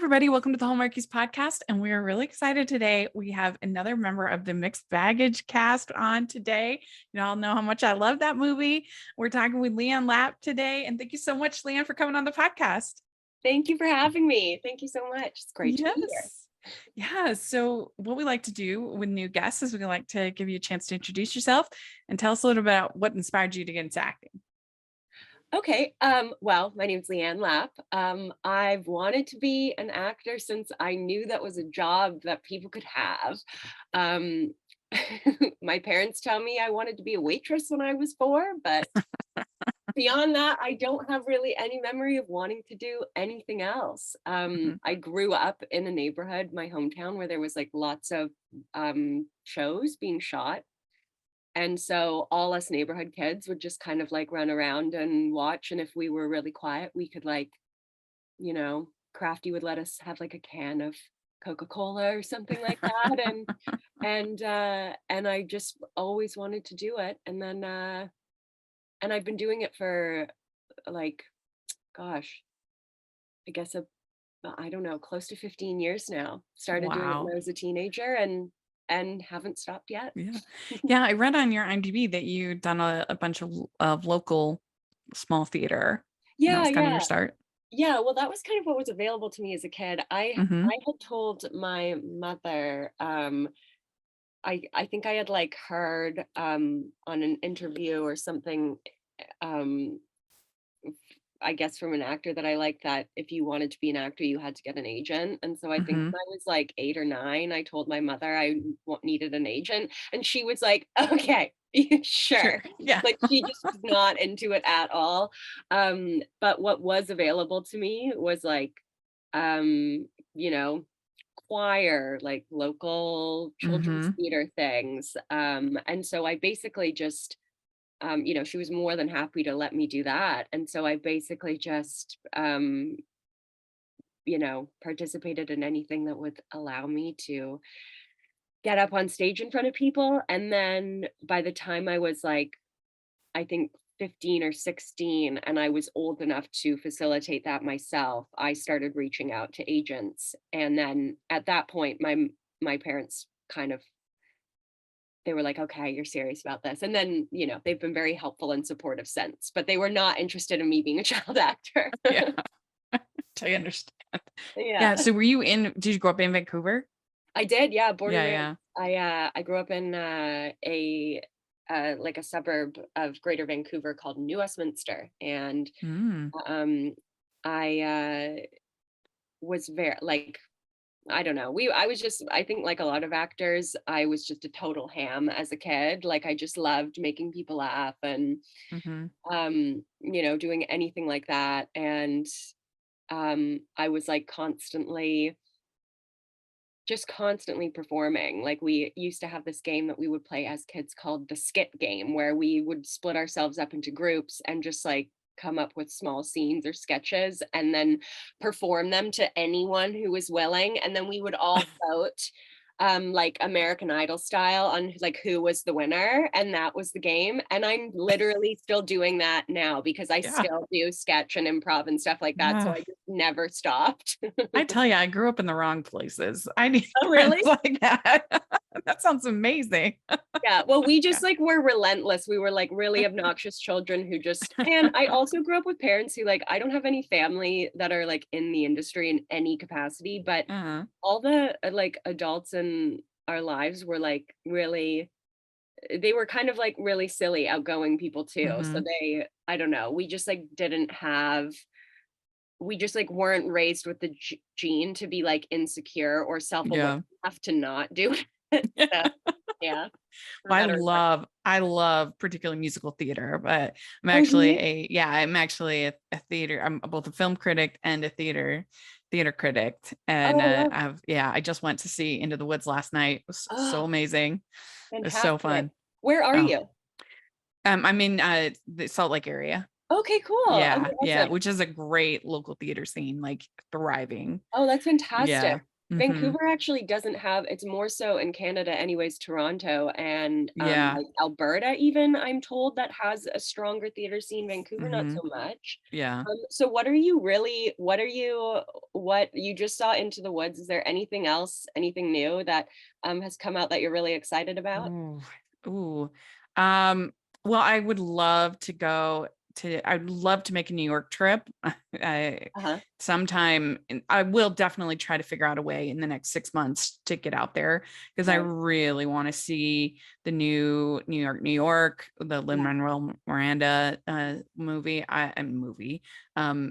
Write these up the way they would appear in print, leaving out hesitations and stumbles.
everybody. Welcome to the Hallmarkies podcast. And we are really excited today. We have another member of the Mixed Baggage cast on today. You all know how much I love that movie. We're talking with Leanne Lapp today. And thank you so much, Leanne, for coming on the podcast. Thank you for having me. Thank you so much. It's great to be here. Yeah. So what we like to do with new guests is we like to give you a chance to introduce yourself and tell us a little bit about what inspired you to get into acting. Okay. Well, my name's Leanne Lapp. I've wanted to be an actor since I knew that was a job that people could have. Um, my parents tell me I wanted to be a waitress when I was 4, but beyond that, I don't have really any memory of wanting to do anything else. I grew up in a neighborhood, my hometown, where there was like lots of shows being shot. And so all us neighborhood kids would just kind of like run around and watch. And if we were really quiet, we could like, Crafty would let us have like a can of Coca-Cola or something like that. And I just always wanted to do it. And then and I've been doing it for like, gosh, I guess I don't know, close to 15 years now. Started doing it when I was a teenager and haven't stopped yet. Yeah. I read on your IMDb that you've done a bunch of local small theater. And that was kind of your start. Yeah, well, that was kind of what was available to me as a kid. I had told my mother, I think I had like heard on an interview or something, um, I guess from an actor that I like, that if you wanted to be an actor, you had to get an agent. And so I think when I was like 8 or 9, I told my mother I needed an agent. And she was like, okay, sure. Yeah. Like she just was not into it at all. But what was available to me was like, you know, choir, like local children's theater things. And so I basically just she was more than happy to let me do that. And so I basically just, participated in anything that would allow me to get up on stage in front of people. And then by the time I was like, I think 15 or 16, and I was old enough to facilitate that myself, I started reaching out to agents. And then at that point, my parents kind of, they were like, okay, you're serious about this. And then, they've been very helpful and supportive since, but they were not interested in me being a child actor. Yeah. I understand. Yeah. So did you grow up in Vancouver? I did. Yeah. Born and Yeah. raised. I grew up in like a suburb of Greater Vancouver called New Westminster. And I was very like, I don't know. I think like a lot of actors, I was just a total ham as a kid. Like I just loved making people laugh and, doing anything like that. And I was like constantly performing. Like we used to have this game that we would play as kids called the skit game, where we would split ourselves up into groups and just like come up with small scenes or sketches and then perform them to anyone who was willing. And then we would all vote like American Idol style on like who was the winner, and that was the game. And I'm literally still doing that now because I still do sketch and improv and stuff like that. So I just never stopped. I tell you, I grew up in the wrong places. I need really friends like that. That sounds amazing. Yeah, well, we just like were relentless. We were like really obnoxious children who just, and I also grew up with parents who like, I don't have any family that are like in the industry in any capacity, but all the like adults in our lives were like really, they were kind of like really silly, outgoing people too. So I don't know, we just like we just like weren't raised with the gene to be like insecure or self-aware enough to not do it. So, yeah. I love particularly musical theater, but I'm actually a theater. I'm both a film critic and a theater critic. And I just went to see Into the Woods last night. It was so amazing. Fantastic. It was so fun. Where are you? I'm in the Salt Lake area. Okay, cool. Yeah, awesome. Which is a great local theater scene, like thriving. Oh, that's fantastic. Mhm. Vancouver actually doesn't have, it's more so in Canada anyways, Toronto and, Yeah. like, Alberta even, I'm told, that has a stronger theater scene, Vancouver not so Mhm. much. Yeah. So what you just saw Into the Woods, is there anything else, anything new that, has come out that you're really excited about? Ooh. Ooh. Um, well, I'd love to make a New York trip. I Uh-huh, sometime and I will definitely try to figure out a way in the next 6 months to get out there because I right. really want to see the new New York, the Yeah. Lin-Manuel Miranda movie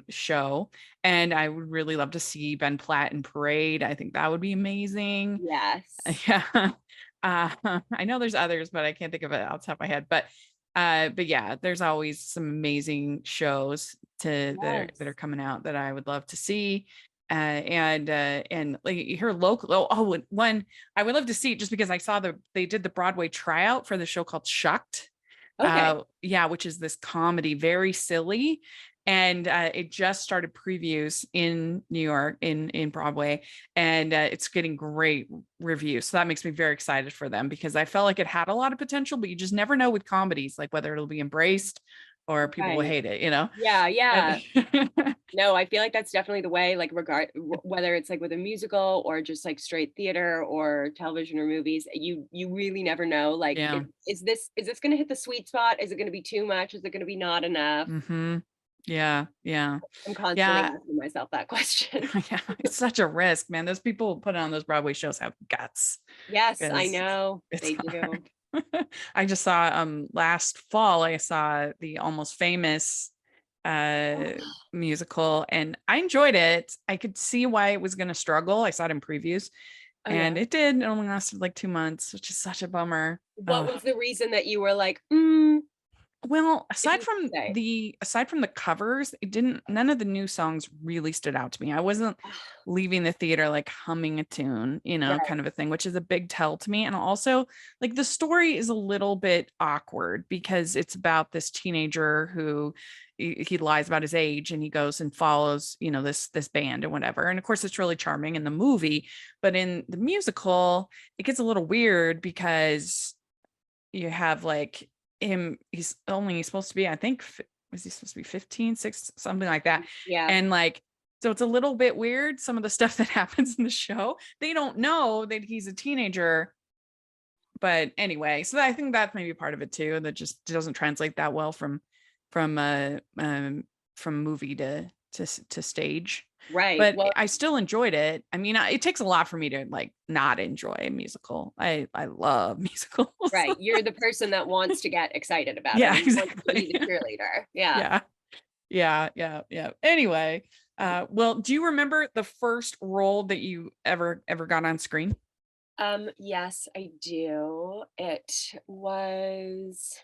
show. And I would really love to see Ben Platt in Parade. I think that would be amazing. Yes. Yeah. I know there's others, but I can't think of it off the top of my head. But yeah, there's always some amazing shows that are Yes. coming out that I would love to see. And like here local. One I would love to see just because I saw they did the Broadway tryout for the show called Shucked. Okay. Yeah, which is this comedy, very silly. And it just started previews in New York in Broadway, and it's getting great reviews. So that makes me very excited for them because I felt like it had a lot of potential, but you just never know with comedies, like whether it'll be embraced or people will Right. hate it, you know? Yeah, But yeah. No, I feel like that's definitely the way, like, whether it's, like, with a musical or just, like, straight theater or television or movies, you really never know, like, yeah. is this gonna hit the sweet spot? Is it gonna be too much? Is it gonna be not enough? Hmm. Yeah. Yeah. I'm constantly Yeah. asking myself that question. Yeah. It's such a risk, man. Those people who put on those Broadway shows have guts Yes, I because know. it's They do. hard. I just saw last fall, I saw the Almost Famous uh musical and I enjoyed it. I could see why it was going to struggle. I saw it in previews Oh, and yeah. it did. It only lasted like 2 months, which is such a bummer. What Oh, was the reason that you were like, well, if you could say? aside from the covers, it didn't none of the new songs really stood out to me. I wasn't leaving the theater like humming a tune, Right, kind of a thing, which is a big tell to me. And also, like the story is a little bit awkward because it's about this teenager who he lies about his age and he goes and follows, this band and whatever. And of course, it's really charming in the movie, but in the musical, it gets a little weird because you have like he's only supposed to be, I think, was he supposed to be 15, 6, something like that. yeah, And like, so it's a little bit weird. Some of the stuff that happens in the show, they don't know that he's a teenager. But anyway, so I think that's maybe part of it too, that just doesn't translate that well from uh um from movie to stage. right. But Well, I still enjoyed it. I mean, it takes a lot for me to like not enjoy a musical. I love musicals. right, you're the person that wants to get excited about it Yeah, and wants to be exactly. the cheerleader. Yeah. Yeah. Yeah, yeah, yeah. Anyway, well, do you remember the first role that you ever got on screen? Yes, I do. It was,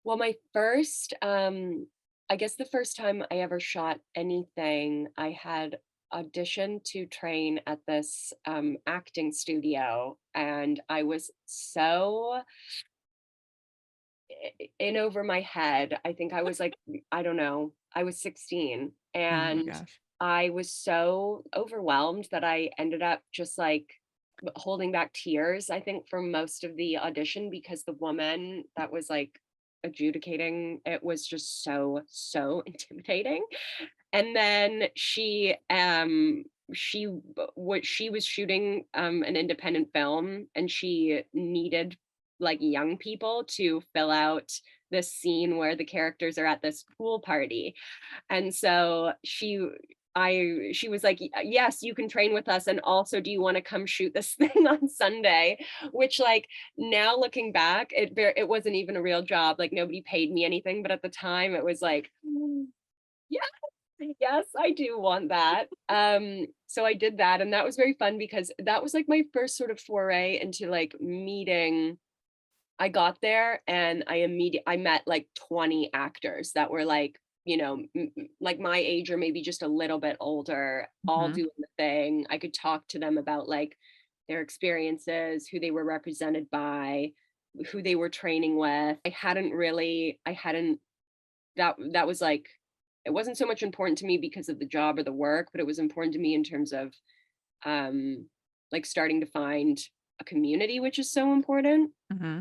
well, my first, I guess the first time I ever shot anything, I had auditioned to train at this acting studio, and I was so in over my head. I think I was like, I don't know, I was 16 Oh my and gosh. I was so overwhelmed that I ended up just like holding back tears, I think, for most of the audition because the woman that was like adjudicating it was just so intimidating. And then she was shooting an independent film and she needed like young people to fill out this scene where the characters are at this pool party. And so she was like, Yes, you can train with us. And also, do you want to come shoot this thing on Sunday?" Which, like, now looking back, it wasn't even a real job. Like, nobody paid me anything. But at the time, it was like, yes, yes, I do want that. So I did that. And that was very fun because that was like my first sort of foray into like meeting. I got there and I met like 20 actors that were like, like my age or maybe just a little bit older, all Mhm. doing the thing. I could talk to them about like their experiences, who they were represented by, who they were training with. I hadn't that was like it wasn't so much important to me because of the job or the work, but it was important to me in terms of like starting to find a community, which is so important. Hmm.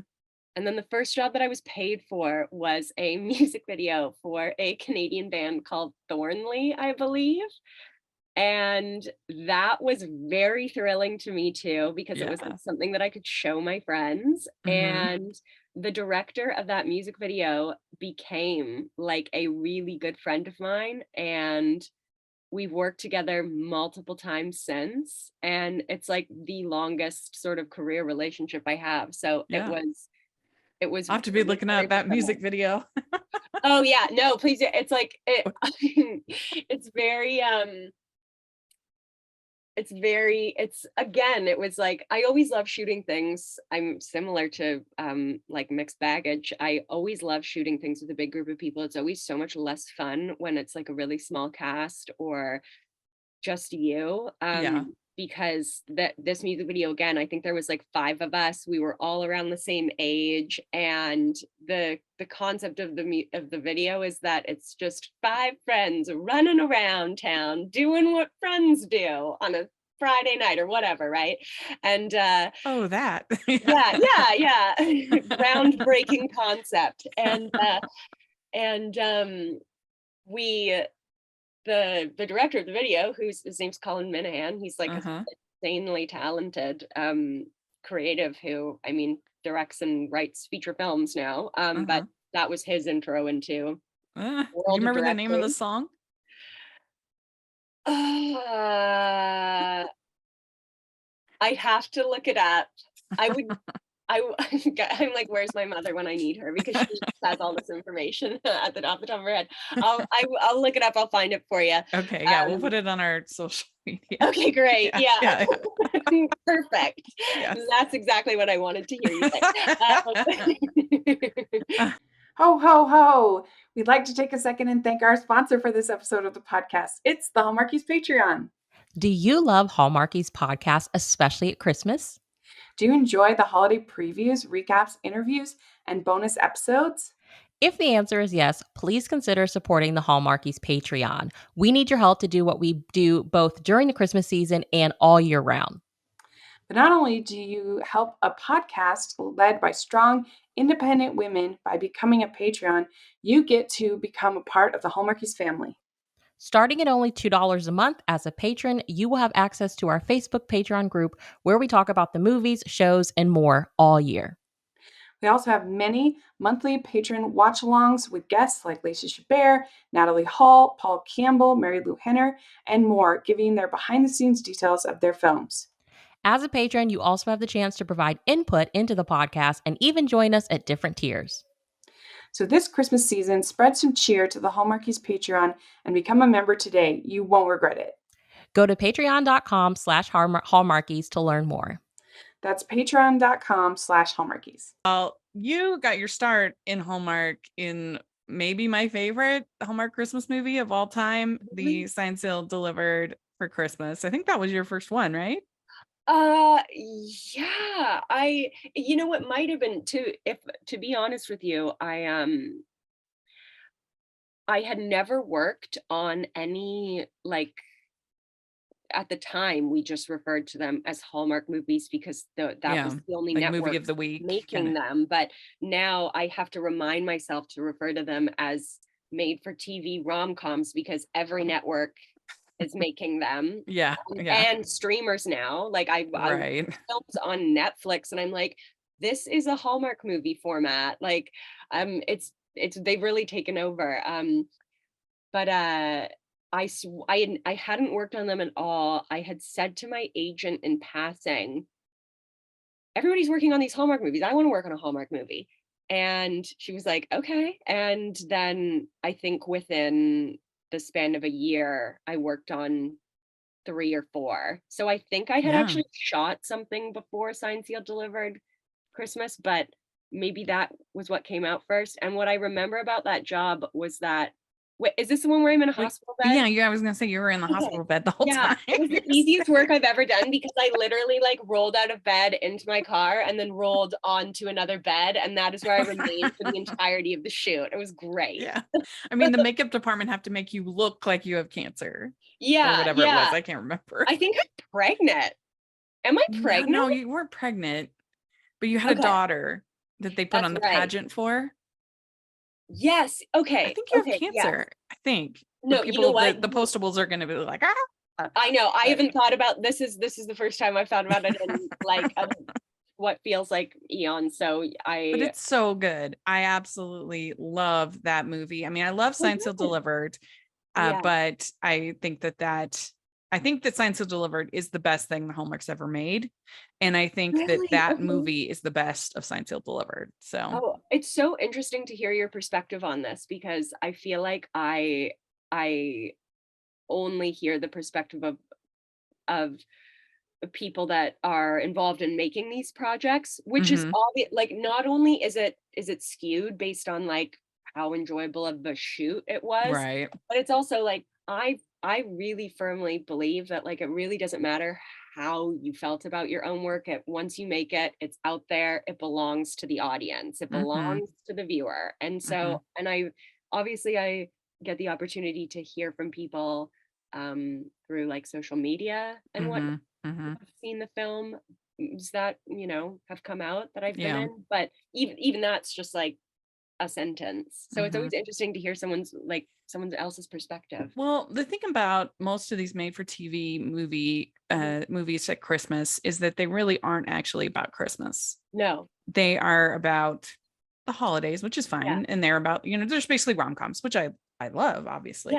And then the first job that I was paid for was a music video for a Canadian band called Thornley, I believe. And that was very thrilling to me too, because it was like Yeah. something that I could show my friends. Hmm. And the director of that music video became like a really good friend of mine. And we've worked together multiple times since. And it's like the longest sort of career relationship I have. So Yeah. I'll have to be it was looking very at that music fulfilling. video. Oh yeah, no, please. It's like it's very it's again, it was like I always love shooting things. I'm similar to like Mixed Baggage. I always love shooting things with a big group of people. It's always so much less fun when it's like a really small cast or just you. Yeah. Because this music video, again, I think there was like 5 of us. We were all around the same age, and the concept of the video is that it's just 5 friends running around town doing what friends do on a Friday night or whatever, right? And Oh, that. yeah, yeah, yeah. Groundbreaking concept. And we the director of the video, who's his name's Colin Minahan, he's like a Uh-huh. insanely talented creative who, I mean, directs and writes feature films now. But Uh-huh. that was his intro into Do you world of remember the name of the directing. song? Uh, I'd have to look it up. I would I'm like, where's my mother when I need her? Because she has all this information at the off the top of her head. I'll look it up. I'll find it for you. Okay, yeah, we'll put it on our social media. Okay, great. Yeah, Yeah. yeah, Perfect. yeah. That's exactly what I wanted to hear you say. Yes. Ho, ho, ho! We'd like to take a second and thank our sponsor for this episode of the podcast. It's the Hallmarkies Patreon. Do you love Hallmarkies podcast, especially at Christmas? Do you enjoy the holiday previews, recaps, interviews, and bonus episodes? If the answer is yes, please consider supporting the Hallmarkies Patreon. We need your help to do what we do both during the Christmas season and all year round. But not only do you help a podcast led by strong, independent women by becoming a Patreon, you get to become a part of the Hallmarkies family. Starting at only $2 a month as a patron, you will have access to our Facebook Patreon group where we talk about the movies, shows, and more all year. We also have many monthly patron watch-alongs with guests like Lacey Chabert, Natalie Hall, Paul Campbell, Mary Lou Henner, and more, giving their behind-the-scenes details of their films. As a patron, you also have the chance to provide input into the podcast and even join us at different tiers. So this Christmas season, spread some cheer to the Hallmarkies Patreon and become a member today. You won't regret it. Go to patreon.com/hallmarkies to learn more. That's patreon.com/Hallmarkies. Well, you got your start in Hallmark in maybe my favorite Hallmark Christmas movie of all time, The Signed, Sealed, Delivered for Christmas. I think that was your first one, right? Yeah, you know what might have been too, if to be honest with you, I had never worked on any like at the time we just referred to them as Hallmark movies because that Yeah, was the only like movie of networks the week, kind making of. them. But now I have to remind myself to refer to them as made for TV rom-coms because every network is making them. Yeah, yeah, And streamers now. Like I watch right. films on Netflix and I'm like, this is a Hallmark movie format. Like it's they've really taken over. But I hadn't worked on them at all. I had said to my agent in passing, everybody's working on these Hallmark movies. I want to work on a Hallmark movie. And she was like, okay. And then I think within the span of a year, I worked on 3 or 4. So I think I had Yeah, actually shot something before Signed, Sealed, Delivered Christmas, but maybe that was what came out first. And what I remember about that job was that Wait, is this the one where I'm in a Like, hospital bed? yeah, I was gonna say you were in the Okay. hospital bed the whole Yeah, time. it was the easiest work I've ever done because I literally like rolled out of bed into my car and then rolled onto another bed, and that is where I remained for the entirety of the shoot. It was great. Yeah. I mean, the makeup department have to make you look like you have cancer or Yeah, whatever it was. I can't remember. I think I'm pregnant. Am I pregnant? No, you weren't pregnant, but you had a Okay, daughter that they put that's on the right. pageant for. Yes. I Okay. think you have Okay. Yeah. cancer. I think the No, you know people, what? the postables are going to be like, ah. I know. I But haven't thought about this. Is the first time I've thought about it in like what feels like eons. So but I it's so good. I absolutely love that movie. I mean, I love oh, Signed, Sealed, good. Delivered, Yeah. but I think that Signed, Sealed, Delivered is the best thing the Hallmark's ever made, and I think that Really? that Okay. movie is the best of Signed, Sealed, Delivered. So, Oh, it's so interesting to hear your perspective on this because I feel like I only hear the perspective of people that are involved in making these projects, which is mhm, obvious. Like, not only is it skewed based on like how enjoyable of the shoot it was, right, but it's also like I really firmly believe that like it really doesn't matter how you felt about your own work. Once you make it, it's out there. It belongs to the audience. It mhm, belongs to the viewer. And mhm, so, and I obviously I get the opportunity to hear from people through like social media and whatnot mhm, mhm, have seen the film that, have come out that I've been yeah, in, but even that's just like a sentence. So it's mhm. always interesting to hear someone else's perspective. Well, the thing about most of these made for TV Mhm. movies at Christmas is that they really aren't actually about Christmas. No. They are about the holidays, which is Yeah. fine, and they're about, there's basically rom-coms, which I love, obviously.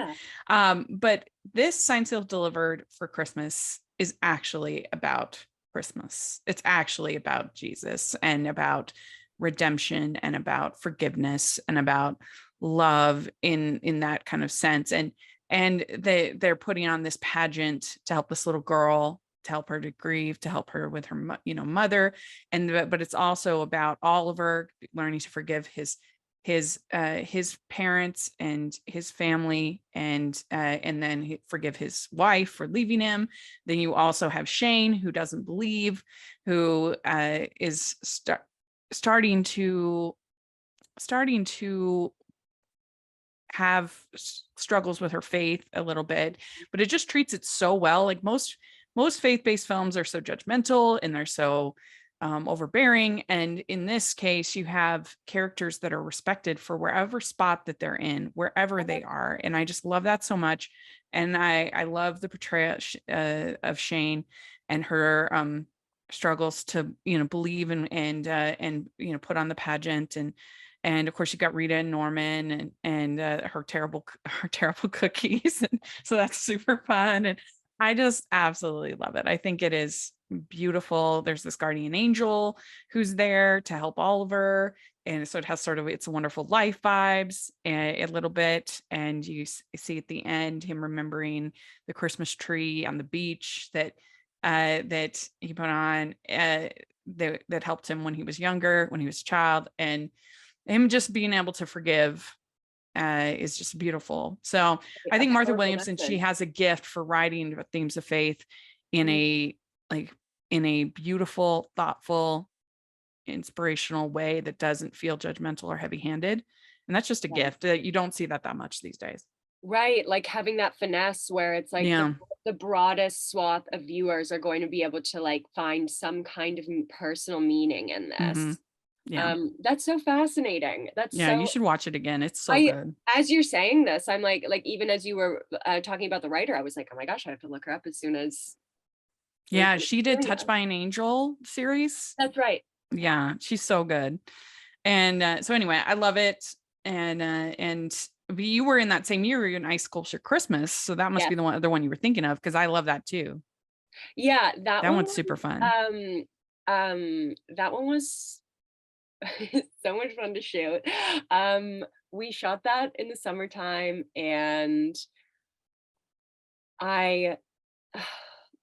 Yeah. But this Signed, Sealed, Delivered for Christmas is actually about Christmas. It's actually about Jesus and about redemption and about forgiveness and about love in that kind of sense. And they're putting on this pageant to help this little girl, to help her to grieve, to help her with her mother, but it's also about Oliver learning to forgive his parents and his family, and then forgive his wife for leaving him. Then you also have Shane, who doesn't believe, who is starting to have struggles with her faith a little bit, but it just treats it so well. Like most faith-based films are so judgmental and they're so overbearing, and in this case you have characters that are respected for wherever spot that they're in, wherever they are, and I just love that so much. And I love the portrayal of Shane and her struggles to believe and put on the pageant, and of course you got Rita and Norman and her terrible cookies. And so that's super fun. And I just absolutely love it. I think it is beautiful. There's this guardian angel who's there to help Oliver. And so it has sort of It's a Wonderful Life vibes a little bit. And you see at the end him remembering the Christmas tree on the beach that he put on that helped him when he was younger, when he was a child. And him just being able to forgive is just beautiful. So I A think Martha powerful Williamson, she message. has a gift for writing about themes of faith in Mhm. a like in a beautiful, thoughtful, inspirational way that doesn't feel judgmental or heavy-handed. And that's just a Yeah. gift that you don't see that much these days. Right, like having that finesse where it's like Yeah. the broadest swath of viewers are going to be able to like find some kind of personal meaning in Hmm. this. Yeah. That's so fascinating. That's Yeah. You so should watch it again. It's so I good. as you're saying this, I'm like even as you were talking about the writer, I was like, oh my gosh, I have to look her up as soon as Yeah. we're She did doing Touched this. by an Angel series. That's right. Yeah. She's so good. And so anyway, I love it. And but you were in that same year, you were in Ice Sculpture Christmas. So that must Yes. be the other one you were thinking of, because I love that too. Yeah, that That one one's super was fun. that one was so much fun to shoot. We shot that in the summertime and I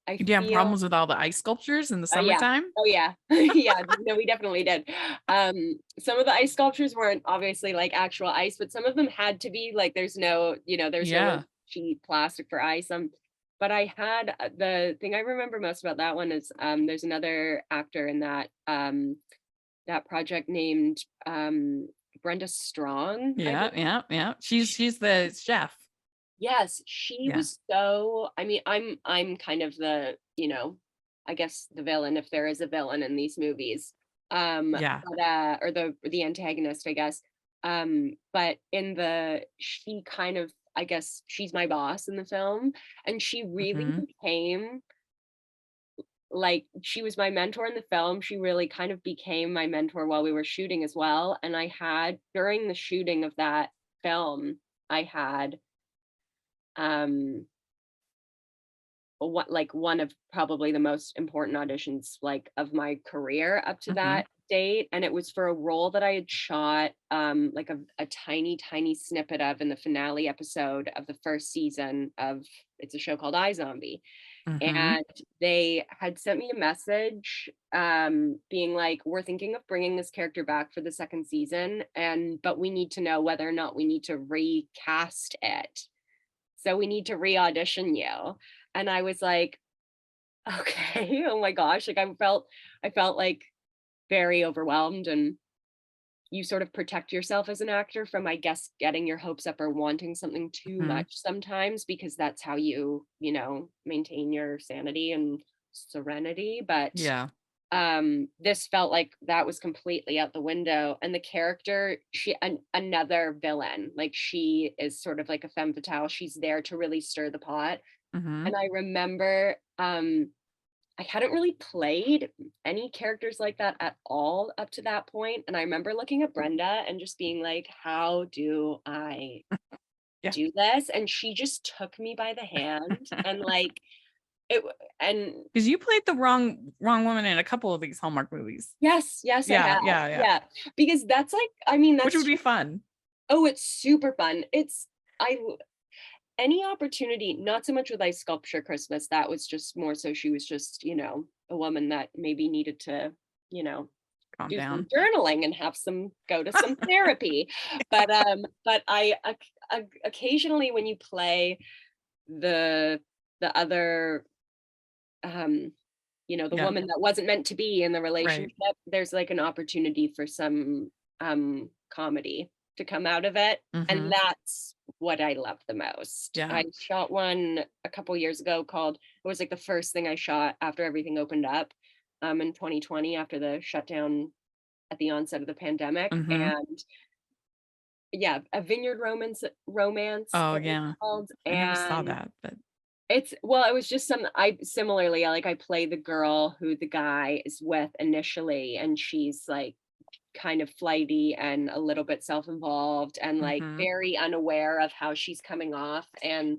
I Do you have feel problems with all the ice sculptures in the yeah. summertime? Oh yeah. Yeah, no, we definitely did. Some of the ice sculptures weren't obviously like actual ice, but some of them had to be. Like there's no, there's no like Yeah. cheap plastic for ice. But I had the thing I remember most about that one is there's another actor in that project named Brenda Strong, I Yeah, believe. yeah. She's the chef. Yes, she Yeah. was so, I mean, I'm kind of the, I guess the villain, if there is a villain in these movies. Yeah. But or the antagonist, I guess. But she kind of, I guess she's my boss in the film, and she really Hmm. became like, she was my mentor in the film. She really kind of became my mentor while we were shooting as well. And I had, during the shooting of that film, I had um what like one of probably the most important auditions like of my career up to Hmm. that date, and it was for a role that I had shot like a tiny snippet of in the finale episode of the first season of, it's a show called iZombie. Hmm. And they had sent me a message being like, we're thinking of bringing this character back for the second season, but we need to know whether or not we need to recast it, so we need to re-audition you. And I was like, okay. Oh my gosh, like I felt like very overwhelmed. And you sort of protect yourself as an actor from, I guess, getting your hopes up or wanting something too Hmm. much sometimes, because that's how you maintain your sanity and serenity. But Yeah. this felt like that was completely out the window. And the character, another villain, like she is sort of like a femme fatale. She's there to really stir the pot. Hmm. And I remember I hadn't really played any characters like that at all up to that point. And I remember looking at Brenda and just being like, how do I Yeah. do this? And she just took me by the hand and like it and Because you played the wrong woman in a couple of these Hallmark movies. yes, I Yeah, have. yeah, yeah. Yeah. Because that's like, I mean, Which would that's be fun. oh, it's super fun. I any opportunity, not so much with ice sculpture Christmas, that was just more so she was just, a woman that maybe needed to, you know, Calm do some down. journaling and have some go to some therapy. But occasionally when you play the other the Yeah. woman that wasn't meant to be in the Right. relationship, there's like an opportunity for some comedy to come out of it. And Hmm. that's what I love the most. Yeah. I shot one a couple years ago called, it was like the first thing I shot after everything opened up in 2020 after the shutdown at the onset of the pandemic. Hmm. And yeah, a vineyard romance Oh it was yeah. called. I never saw And that, but it was just I similarly, I play the girl who the guy is with initially, and she's like kind of flighty and a little bit self-involved and like hmm. very unaware of how she's coming off. And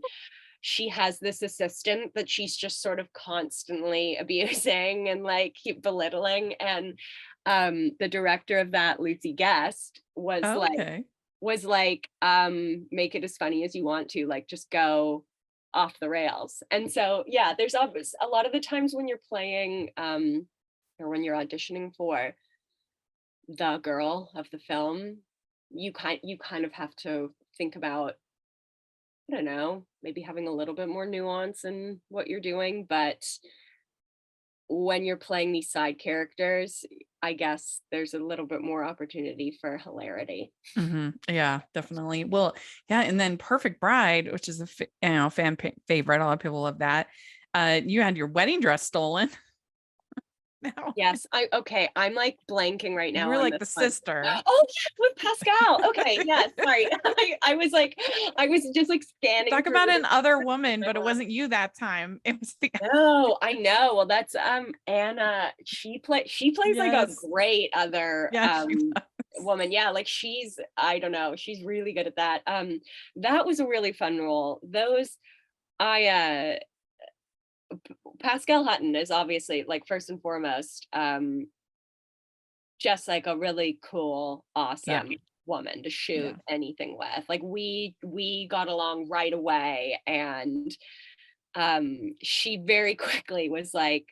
she has this assistant that she's just sort of constantly abusing and like keep belittling. And the director of that, Lucy Guest, Oh, okay. was like, make it as funny as you want to, like just go off the rails. And so yeah, there's obvious a lot of the times when you're playing or when you're auditioning for the girl of the film, you kind of have to think about, I don't know, maybe having a little bit more nuance in what you're doing. But when you're playing these side characters, I guess there's a little bit more opportunity for hilarity. Hmm. Yeah, definitely. Well, yeah, and then Perfect Bride, which is a favorite. A lot of people love that. You had your wedding dress stolen. Now Yes, I'm like blanking right you now were on like this the one. sister. Oh yeah, with Pascal. Okay, yes, sorry. I was like, I was just like scanning Talk through about the an other woman, but it timeline. wasn't you that time. It was the No, I know. Well, that's Anna. She plays like a yes, great other yeah, she was. woman. Yeah, like I don't know, she's really good at that. That was a really fun role. Those I Pascal Hutton is obviously like first and foremost just like a really cool, Yeah, awesome woman to shoot yeah. anything with. Like we got along right away. And she very quickly was like,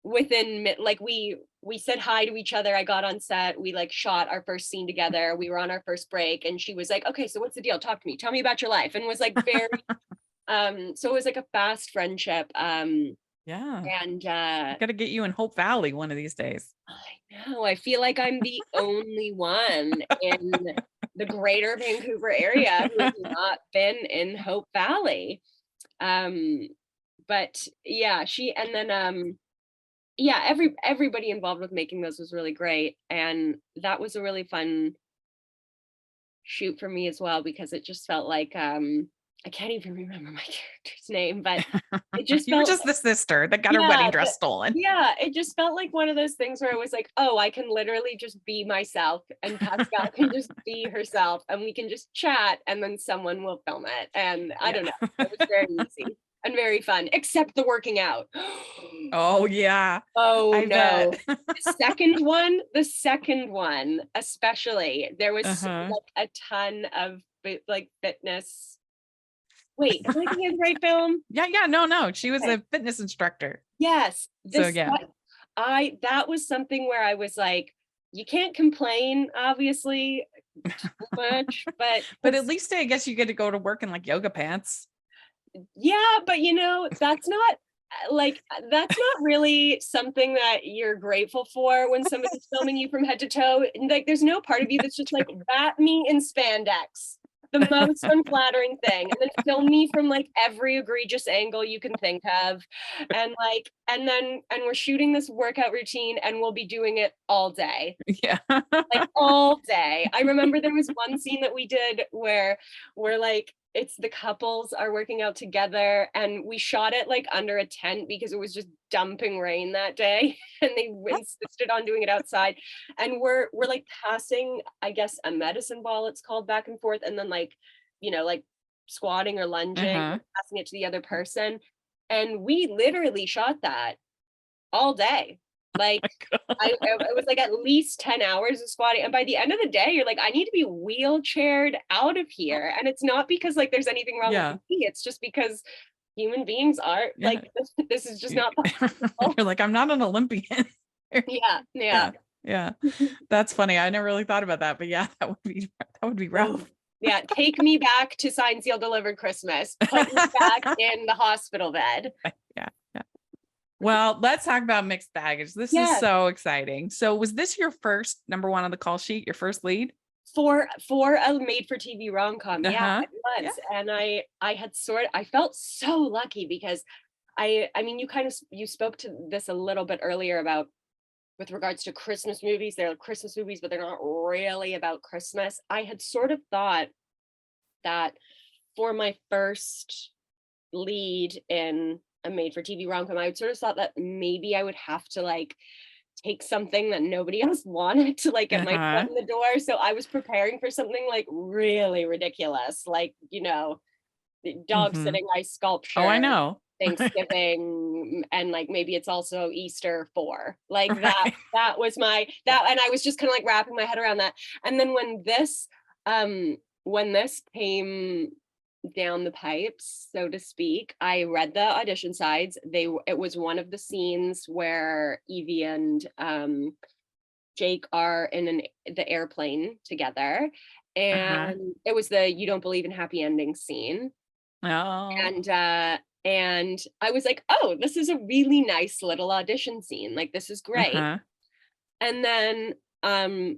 like we said hi to each other. I got on set, we like shot our first scene together, we were on our first break, and she was like, okay, so what's the deal, talk to me, tell me about your life, and was like very so it was like a fast friendship. Yeah. And Got to get you in Hope Valley one of these days. I know, I feel like I'm the only one in the greater Vancouver area who has not been in Hope Valley. But yeah, and then yeah, everybody involved with making those was really great, and that was a really fun shoot for me as well, because it just felt like I can't even remember my character's name, but it just You were felt just the sister that got her yeah, wedding dress stolen. yeah, it just felt like one of those things where I was like, oh, I can literally just be myself, and Pascal can just be herself, and we can just chat, and then someone will film it. And I don't know, it was very easy and very fun, except the working out. Oh yeah. Oh I no. bet. The second one, especially, there was Uh-huh. like a ton of like fitness. Wait, am I thinking of the right film? Yeah. No. She was Okay. a fitness instructor. Yes. So yeah. That was something where I was like, you can't complain, obviously, too much, But at least I guess you get to go to work in like yoga pants. yeah, but that's not that's not really something that you're grateful for when somebody's filming you from head to toe. And like, there's no part of you that's just like, wrap me in spandex, the most unflattering thing, and then film me from like every egregious angle you can think of, and like, and we're shooting this workout routine, and we'll be doing it all day. Yeah. Like all day. I remember there was one scene that we did where we're like, it's the couples are working out together, and we shot it like under a tent because it was just dumping rain that day, and they insisted on doing it outside. And we're like passing, I guess, a medicine ball, it's called, back and forth, and then like, like squatting or lunging, Uh-huh. passing it to the other person. And we literally shot that all day. Like, it was like at least 10 hours of squatting. And by the end of the day, you're like, I need to be wheelchaired out of here. And it's not because like there's anything wrong Yeah. with me. It's just because human beings are like, this is just not possible. You're like, I'm not an Olympian. Yeah. Yeah. That's funny. I never really thought about that, but yeah, that would be rough. Yeah. Take me back to Signed, Sealed, Delivered Christmas. Put me back in the hospital bed. Yeah. Well, let's talk about mixed baggage. This is so exciting. So was this your first number one on the call sheet, your first lead? For a made for TV rom-com? Yeah, it was. Yeah. And I felt so lucky because I mean, you spoke to this a little bit earlier about with regards to Christmas movies. They're Christmas movies, but they're not really about Christmas. I had sort of thought that for my first lead in a made for TV rom-com, I would sort of thought that maybe I would have to like take something that nobody else wanted to like get my foot in the door. So I was preparing for something like really ridiculous, like, dog sitting ice sculpture. Oh, I know. Thanksgiving, and like maybe it's also Easter 4, like that was and I was just kind of like wrapping my head around that. And then when this came down the pipes, so to speak, I read the audition sides. It was one of the scenes where Evie and Jake are in the airplane together, and it was the "you don't believe in happy endings" scene. And I was like, oh, this is a really nice little audition scene, like this is great. And then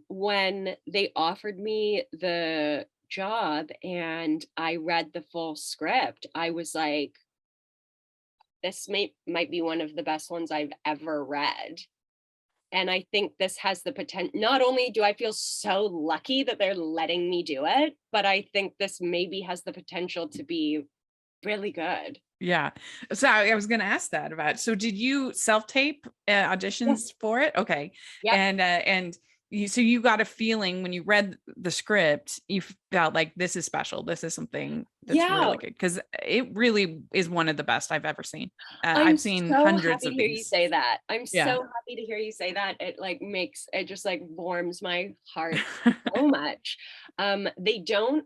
when they offered me the job and I read the full script, I was like, this might be one of the best ones I've ever read. And I think this has the potential. Not only do I feel so lucky that they're letting me do it, but I think this maybe has the potential to be really good. Yeah. So I was going to ask that so did you self-tape auditions for it? Okay. Yeah. And you got a feeling when you read the script, you felt like this is special. This is something that's really good, because it really is one of the best I've ever seen. I'm I've seen so hundreds happy of to hear you these. say that. I'm Yeah. so happy to hear you say that. It like makes it just like warms my heart so much. They don't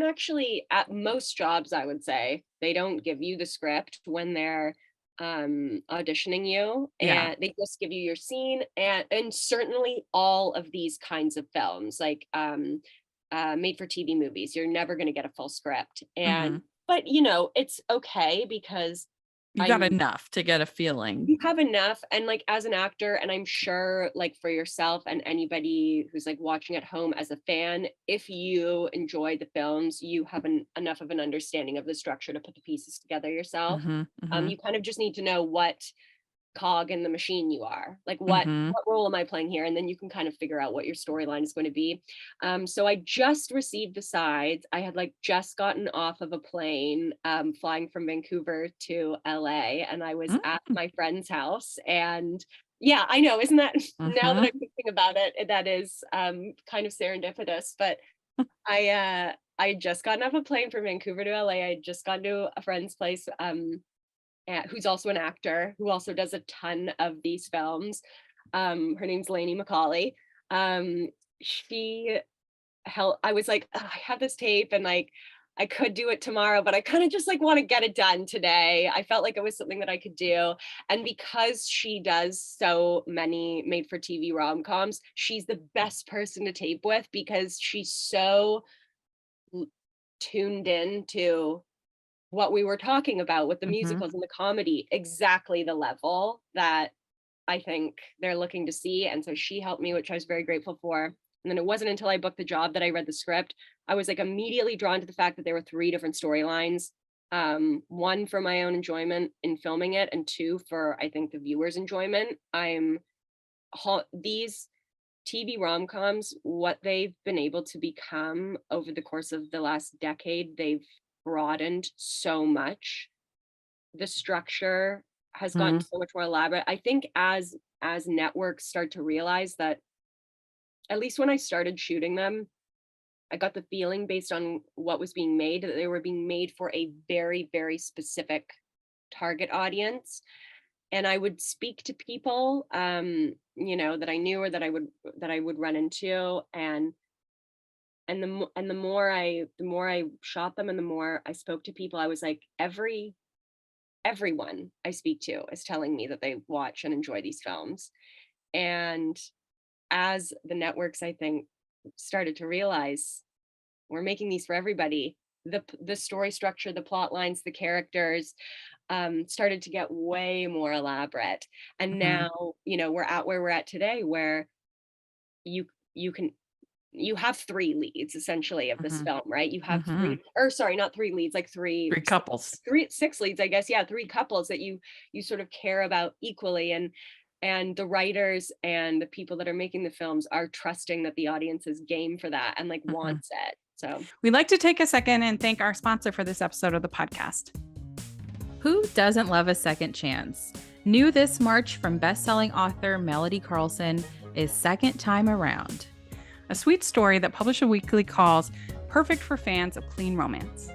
actually, at most jobs, I would say, they don't give you the script when they're auditioning you, Yeah. and they just give you your scene. And certainly all of these kinds of films, like made for TV movies, you're never going to get a full script. And but you know, it's okay because You got enough to get a feeling. you have enough. And like as an actor, and I'm sure like for yourself and anybody who's like watching at home as a fan, if you enjoy the films, you have enough of an understanding of the structure to put the pieces together yourself. You kind of just need to know what cog in the machine you are, like what role am I playing here, and then you can kind of figure out what your storyline is going to be. So I just received the sides. I had like just gotten off of a plane flying from Vancouver to LA, and I was at my friend's house. And yeah, I know, isn't that now that I'm thinking about it, that is kind of serendipitous. But I just gotten off a plane from Vancouver to LA. I just got to a friend's place who's also an actor, who also does a ton of these films. Her name's Lainey McCauley. I was like, "Ugh, I have this tape and like, I could do it tomorrow, but I kind of just like want to get it done today." I felt like it was something that I could do. And because she does so many made for TV rom-coms, she's the best person to tape with, because she's so tuned in to what we were talking about with the musicals and the comedy, exactly the level that I think they're looking to see. And so she helped me, which I was very grateful for. And then it wasn't until I booked the job that I read the script. I was like immediately drawn to the fact that there were 3 different storylines. One for my own enjoyment in filming it, and 2 for, I think, the viewer's enjoyment. These TV rom-coms, what they've been able to become over the course of the last decade, they've broadened so much. The structure has gotten so much more elaborate. I think as networks start to realize that, at least when I started shooting them, I got the feeling based on what was being made that they were being made for a very, very specific target audience. And I would speak to people, you know, that I knew or that I would run into, and the more I shot them and the more I spoke to people, I was like, everyone I speak to is telling me that they watch and enjoy these films. And as the networks, I think, started to realize we're making these for everybody, the story structure, the plot lines, the characters started to get way more elaborate. And now, you know, we're at where we're at today, where you have 3 leads essentially of this film, right? You have 3, or sorry, not 3 leads, like 3 couples, 6 leads, I guess. Yeah, 3 couples that you sort of care about equally. And the writers and the people that are making the films are trusting that the audience is game for that and like wants it. So we'd like to take a second and thank our sponsor for this episode of the podcast. Who doesn't love a second chance? New this March from best-selling author Melody Carlson is Second Time Around, a sweet story that Publisher Weekly calls perfect for fans of clean romance.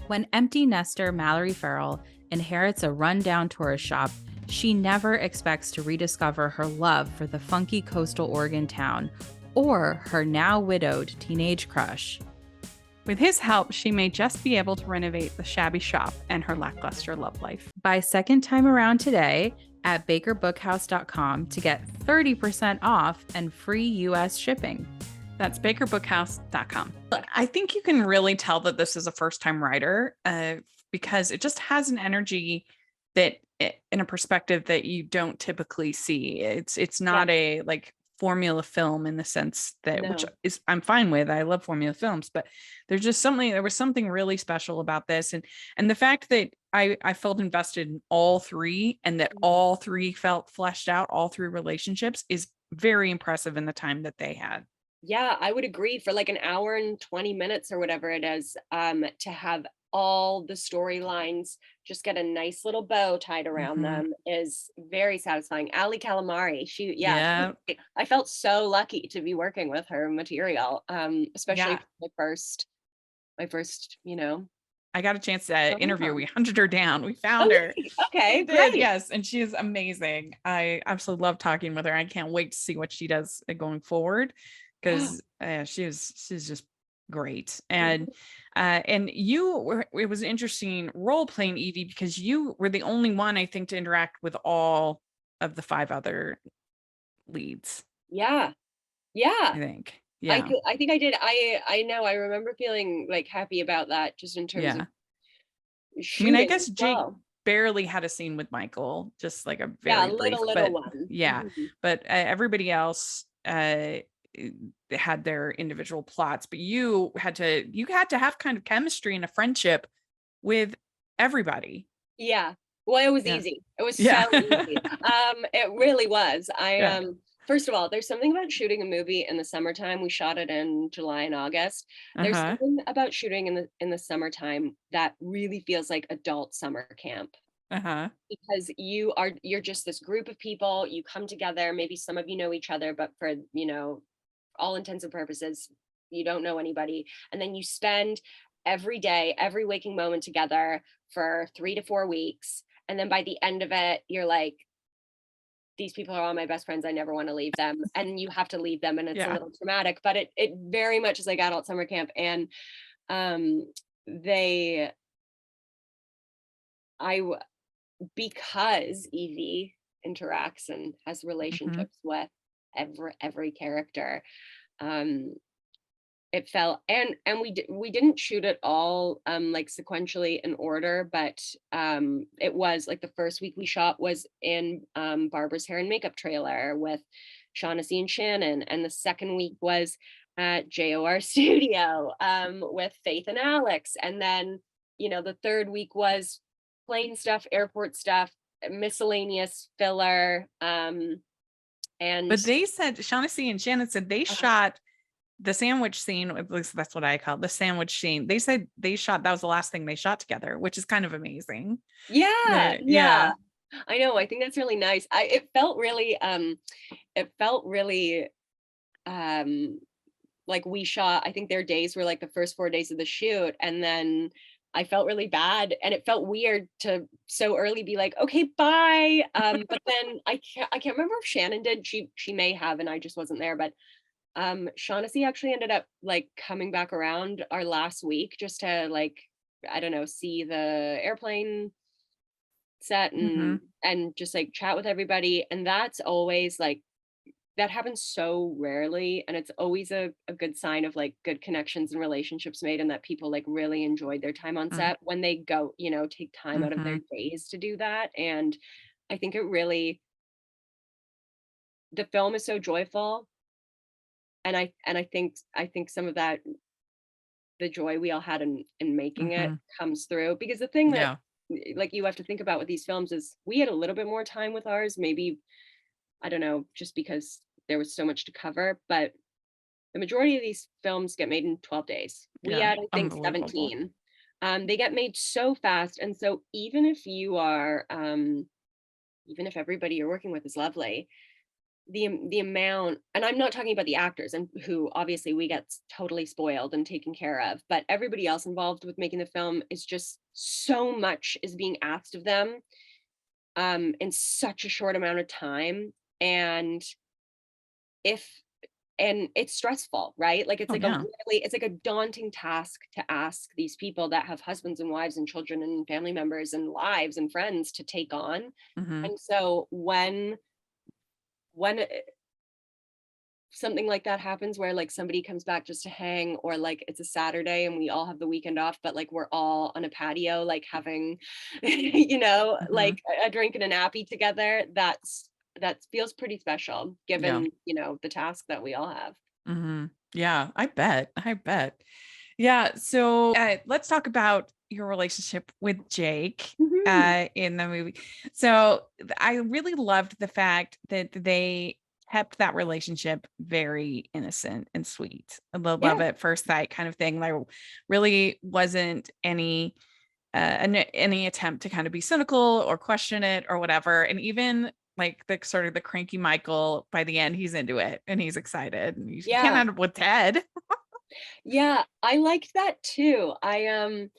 When empty nester Mallory Farrell inherits a rundown tourist shop, she never expects to rediscover her love for the funky coastal Oregon town or her now widowed teenage crush. With his help, she may just be able to renovate the shabby shop and her lackluster love life. Buy Second Time Around today at bakerbookhouse.com to get 30% off and free U.S. shipping. That's bakerbookhouse.com. I think you can really tell that this is a first-time writer because it just has an energy that, in a perspective that you don't typically see. It's not a like formula film in the sense that, which is I'm fine with. I love formula films, but there was something really special about this, and the fact that I felt invested in all 3 and that all 3 felt fleshed out, all 3 relationships, is very impressive in the time that they had. Yeah, I would agree. For like an hour and 20 minutes or whatever it is, to have all the storylines just get a nice little bow tied around Mhm. them is very satisfying. Ali Calamari, she Yeah. was great. I felt so lucky to be working with her material, especially Yeah. for my first, I got a chance to interview. rom-com. We hunted her down. We Oh, found her. really? We Okay, did, great. yes. And she is amazing. I absolutely love talking with her. I can't wait to see what she does going forward, Yeah. because she's just great. Mhm. And it was interesting role playing Evie, because you were the only one, I think, to interact with all of the 5 other leads, Yeah. I Yeah. think. I Yeah. could I think I did. I know, I remember feeling, like, happy about that just in terms of Yeah. I mean, I shooting guess as Jake well. barely had a scene with Michael, just like a Yeah, very brief, little but one. yeah, Mhm. but everybody else had their individual plots, but you had to have kind of chemistry and a friendship with everybody. Yeah. Well, it was Yeah. easy. It was so Yeah. easy. It really was. Yeah. First of all, there's something about shooting a movie in the summertime. We shot it in July and August. There's Uh-huh. something about shooting in the summertime that really feels like adult summer camp, Uh-huh. because you're just this group of people, you come together, maybe some of you know each other, but for, all intents and purposes, you don't know anybody. And then you spend every day, every waking moment together for 3 to 4 weeks. And then by the end of it, you're like, these people are all my best friends. I never want to leave them. And you have to leave them. And it's a Yeah. little traumatic, but it very much is like adult summer camp. And um they I w- because Evie interacts and has Hmm. relationships with every character, um it felt, and we didn't shoot it all like sequentially in order, but it was like the first week we shot was in Barbara's hair and makeup trailer with Shaughnessy and Shannon, and the second week was at JOR studio with Faith and Alex, and then the third week was plane stuff, airport stuff, miscellaneous filler, and But they said, Shaughnessy and Shannon said they uh, shot the sandwich scene, at least that's what I call it, the sandwich scene. They said that was the last thing they shot together, which is kind of amazing. yeah, Yeah. yeah. I know. I think that's really nice. It felt really um like we shot, I think their days were like the first 4 days of the shoot, and then I felt really bad, and it felt weird to so early be like, okay, bye. But then I can't remember if Shannon did. She may have, and I just wasn't there. But Shaughnessy actually ended up like coming back around our last week just to, like, I don't know, see the airplane set Hmm. and just like chat with everybody. And that's always like, that happens so rarely, and it's always a good sign of like good connections and relationships made, and that people like really enjoyed their time on set when they go, take time out of their Hmm. days to do that. And I think it really, the film is so joyful, and I think some of that, the joy we all had in making it, Hmm. comes through, because the thing that, Yeah. like, you have to think about with these films is we had a little bit more time with ours, maybe, I don't know, just because there was so much to cover, but the majority of these films get made in 12 days. We Yeah. had, I think, Unbelievable. 17. They get made so fast. And so even if even if everybody you're working with is lovely, the amount, and I'm not talking about the actors, and who obviously we get totally spoiled and taken care of, but everybody else involved with making the film is just, so much is being asked of them in such a short amount of time. And if and it's stressful, right? Like, Oh yeah. it's like a daunting task to ask these people that have husbands and wives and children and family members and lives and friends to take on. Hmm. And so when something like that happens, where like somebody comes back just to hang, or like it's a Saturday and we all have the weekend off, but like we're all on a patio, like having Hmm. like a drink and a nappy together, that feels pretty special, Yeah. given the task that we all have. Hmm. Yeah. I bet. Yeah. So let's talk about your relationship with Jake Mhm. in the movie. So I really loved the fact that they kept that relationship very innocent and sweet. The Yeah. love at first sight kind of thing. There really wasn't any any attempt to kind of be cynical or question it or whatever. And even like the sort of the cranky Michael, by the end, he's into it and he's excited. And you can't end up with Ted. Yeah, I liked that too. And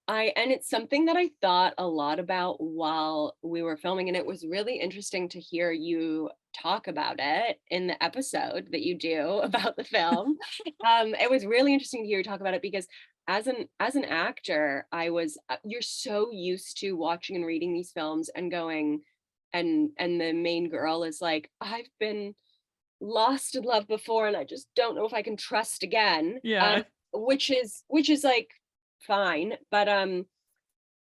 it's something that I thought a lot about while we were filming, and it was really interesting to hear you talk about it in the episode that you do about the film. It was really interesting to hear you talk about it because as an actor, you're so used to watching and reading these films and going, and the main girl is like, I've been lost in love before and I just don't know if I can trust again. Yeah. Which is like fine, but and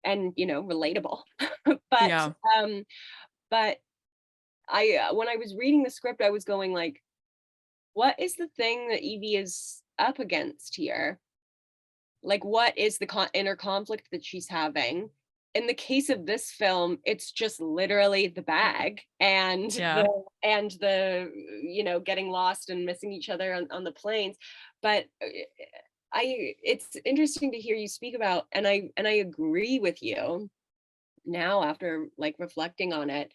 relatable. but Yeah. but I when I was reading the script, I was going like, what is the thing that Evie is up against here? Like, what is the inner conflict that she's having? In the case of this film, it's just literally the bag and the getting lost and missing each other on the planes. But it's interesting to hear you speak about, and I agree with you now after like reflecting on it.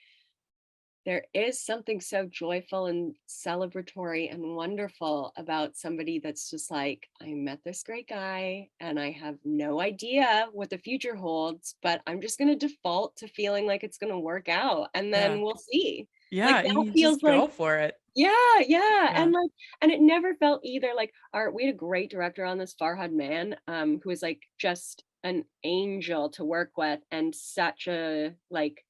There is something so joyful and celebratory and wonderful about somebody that's just like, I met this great guy and I have no idea what the future holds, but I'm just going to default to feeling like it's going to work out and then we'll see. Yeah, like, that you feels just like, go for it. yeah. And it never felt either like we had a great director on this, Farhad Mann, who is like just an angel to work with and such a like,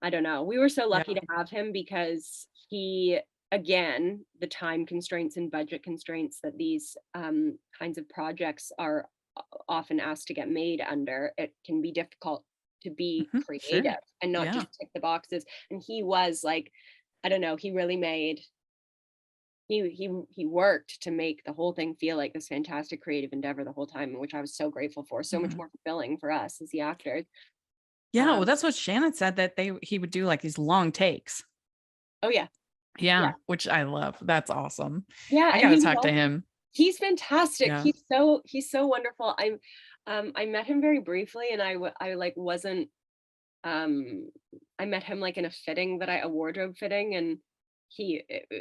I don't know. We were so lucky to have him because he, again, the time constraints and budget constraints that these kinds of projects are often asked to get made under, it can be difficult to be creative and not just tick the boxes. And he was like, I don't know, he really made, he worked to make the whole thing feel like this fantastic creative endeavor the whole time, which I was so grateful for. So much more fulfilling for us as the actors. Yeah, well, that's what Shannon said, that he would do like these long takes. Oh yeah. Yeah, which I love. That's awesome. Yeah, I gotta talk to him. He's fantastic. Yeah. He's so wonderful. I met him very briefly, and I like wasn't. I met him like in a wardrobe fitting, and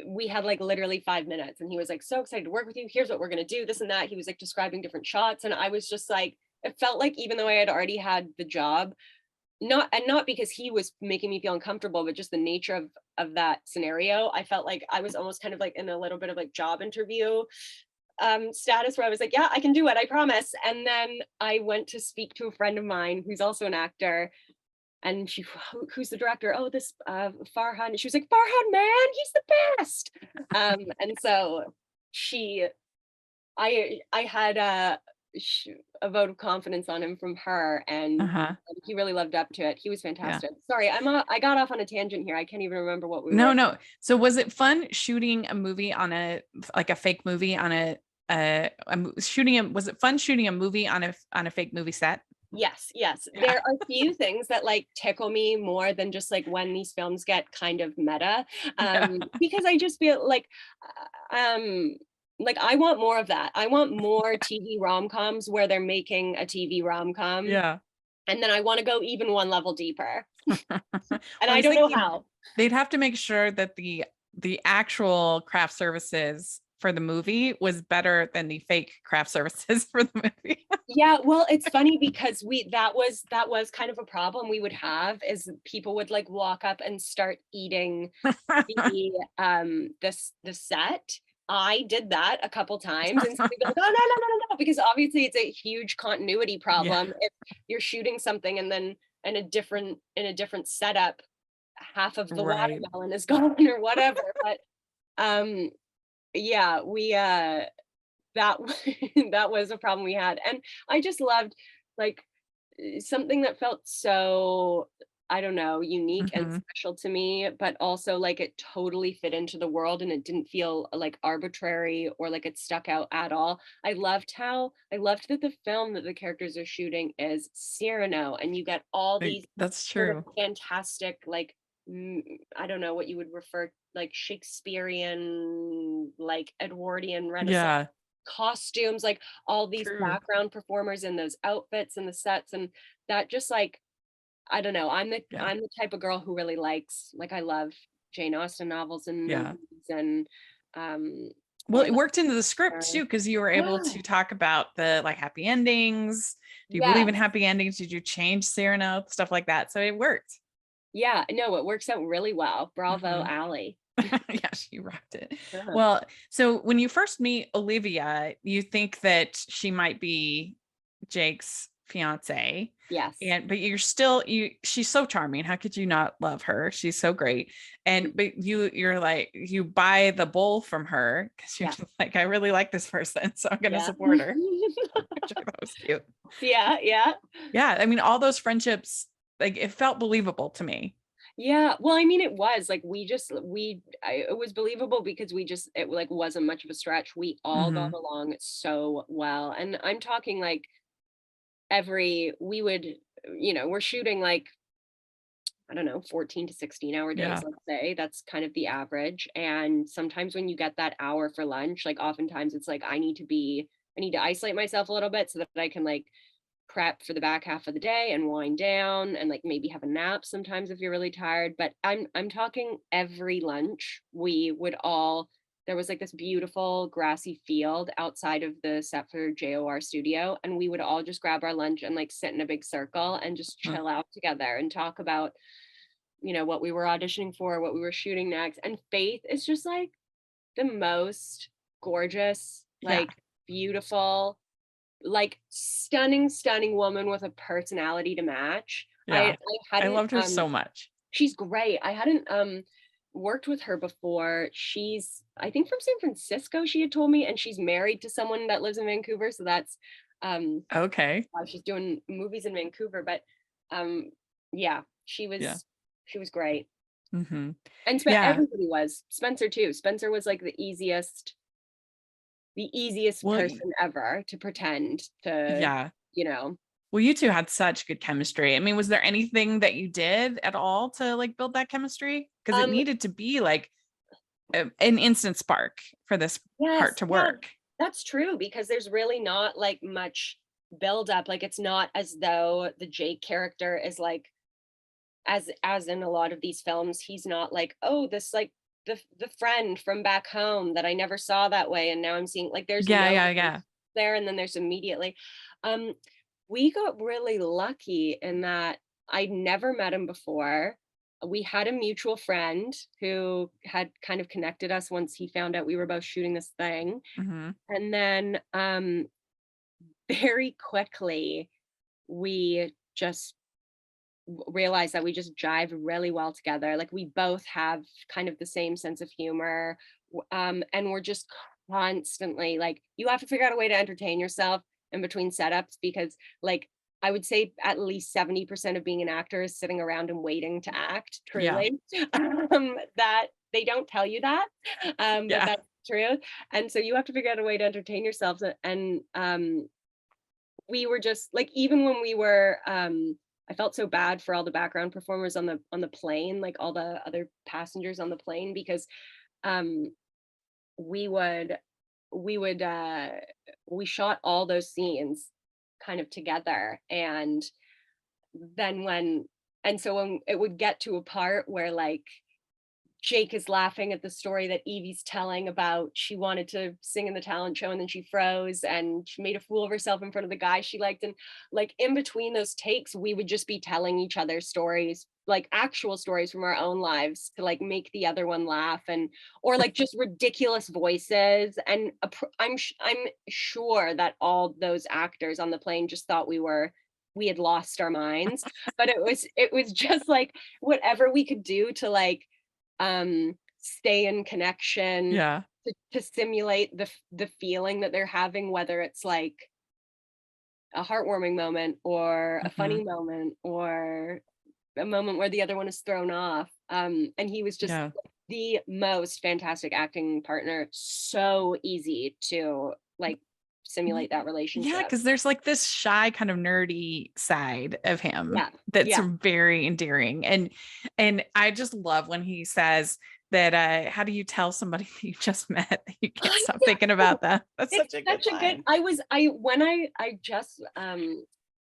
we had like literally 5 minutes, and he was like so excited to work with you. Here's what we're gonna do, this and that. He was like describing different shots, and I was just like, it felt like even though I had already had the job. Not because he was making me feel uncomfortable, but just the nature of that scenario. I felt like I was almost kind of like in a little bit of like job interview status where I was like, yeah, I can do it, I promise. And then I went to speak to a friend of mine who's also an actor, and who's the director? Oh, this Farhan. And she was like, Farhan, man, he's the best. And so I had a vote of confidence on him from her, and he really lived up to it. He was fantastic. Sorry, I got off on a tangent here. I can't even remember what we were. No. So was it fun shooting a movie on a fake movie on was it fun shooting a movie on a fake movie set? Yes. There are a few things that like tickle me more than just like when these films get kind of meta, because I just feel like I want more of that. I want more TV rom-coms where they're making a TV rom-com. Yeah. And then I want to go even one level deeper. And I don't know how. They'd have to make sure that the actual craft services for the movie was better than the fake craft services for the movie. Yeah, well, it's funny because that was kind of a problem we would have, is people would like walk up and start eating the set. I did that a couple times, and somebody goes, no, because obviously it's a huge continuity problem. If you're shooting something and then in a different setup, half of the watermelon is gone or whatever. But yeah, we that that was a problem we had, and I just loved like something that felt so, I don't know, unique and special to me, but also like it totally fit into the world and it didn't feel like arbitrary or like it stuck out at all. I loved that the film that the characters are shooting is Cyrano, and you get all these that's true sort of fantastic, like I don't know what you would refer like Shakespearean, like Edwardian Renaissance costumes, like all these True. background performers in those outfits and the sets, and that just like, I don't know, Yeah. I'm the type of girl who really likes, like, I love Jane Austen novels and Yeah. movies, and um Well, it worked into the script too, because you were able yeah, to talk about the like happy endings. Do you believe in yes, happy endings? Did you change Cyrano? Stuff like that. So it worked. yeah, no, it works out really well. Bravo, Mhm. Allie. Yeah, she rocked it. Uh-huh. Well, so when you first meet Olivia, you think that she might be Jake's fiance. Yes. But you're still she's so charming. How could you not love her? She's so great. Mhm. But you're like, you buy the bowl from her because you're Yeah. just like, I really like this person, so I'm gonna Yeah. support her. Which I thought was cute. Yeah, yeah. Yeah, I mean, all those friendships, like it felt believable to me. Yeah, well, I mean, it was like it was believable because it like wasn't much of a stretch. We all got Hmm. along so well. And I'm talking like we would, we're shooting like, I don't know, 14 to 16-hour days, Yeah. let's say. That's kind of the average. And sometimes when you get that hour for lunch, like oftentimes it's like I need to isolate myself a little bit so that I can like prep for the back half of the day and wind down and like maybe have a nap sometimes if you're really tired. But I'm talking every lunch we would all there was like this beautiful grassy field outside of the set for JOR studio, and we would all just grab our lunch and like sit in a big circle and just Huh. chill out together and talk about what we were auditioning for, what we were shooting next. And Faith is just like the most gorgeous, Yeah. like beautiful, like stunning woman with a personality to match. I Yeah. I hadn't loved her so much. she's great. I hadn't worked with her before. She's I think from San Francisco, she had told me, and she's married to someone that lives in Vancouver, so that's Okay. why she's doing movies in Vancouver. But yeah, Yeah. she was great. Hmm. And Yeah. everybody was. Spencer too. Spencer was like the easiest Well, person ever to pretend to, yeah. you know. Well, you two had such good chemistry. I mean, was there anything that you did at all to like build that chemistry? Because it Um, needed to be like an instant spark for this part yes, to yeah, work. that's true because there's really not like much build up. Like it's not as though the Jake character is like as in a lot of these films, he's not like, oh, this like the friend from back home that I never saw that way and now I'm seeing like there's Yeah, no yeah, yeah. there and then there's immediately. Um we got really lucky in that I'd never met him before. We had a mutual friend who had kind of connected us once he found out we were both shooting this thing. Hmm. And then very quickly we just realized that we just jive really well together. Like we both have kind of the same sense of humor. And we're just constantly like, you have to figure out a way to entertain yourself in between setups because like I would say at least 70% of being an actor is sitting around and waiting to act, Yeah. truly. That they don't tell you that, but Yeah. that's true. And so you have to figure out a way to entertain yourselves. And we were just like, even when we were I felt so bad for all the background performers on the plane, like all the other passengers on the plane, because um we would we would we shot all those scenes kind of together. And then when it would get to a part where like Jake is laughing at the story that Evie's telling about she wanted to sing in the talent show and then she froze and she made a fool of herself in front of the guy she liked. And like in between those takes, we would just be telling each other stories, like actual stories from our own lives to like make the other one laugh and or like just ridiculous voices. And I'm sure that all those actors on the plane just thought we had lost our minds, but it was just like whatever we could do to like stay in connection Yeah. to simulate the feeling that they're having, whether it's like a heartwarming moment or a Hmm. funny moment or a moment where the other one is thrown off. And he was just Yeah. the most fantastic acting partner, so easy to like simulate that Yeah, relationship. because there's like this shy kind of nerdy side of him Yeah, that's yeah, very endearing. And I just love when he says, how do you tell somebody that you just met that you can't stop Yeah, thinking about them? That's it's such a good line. I just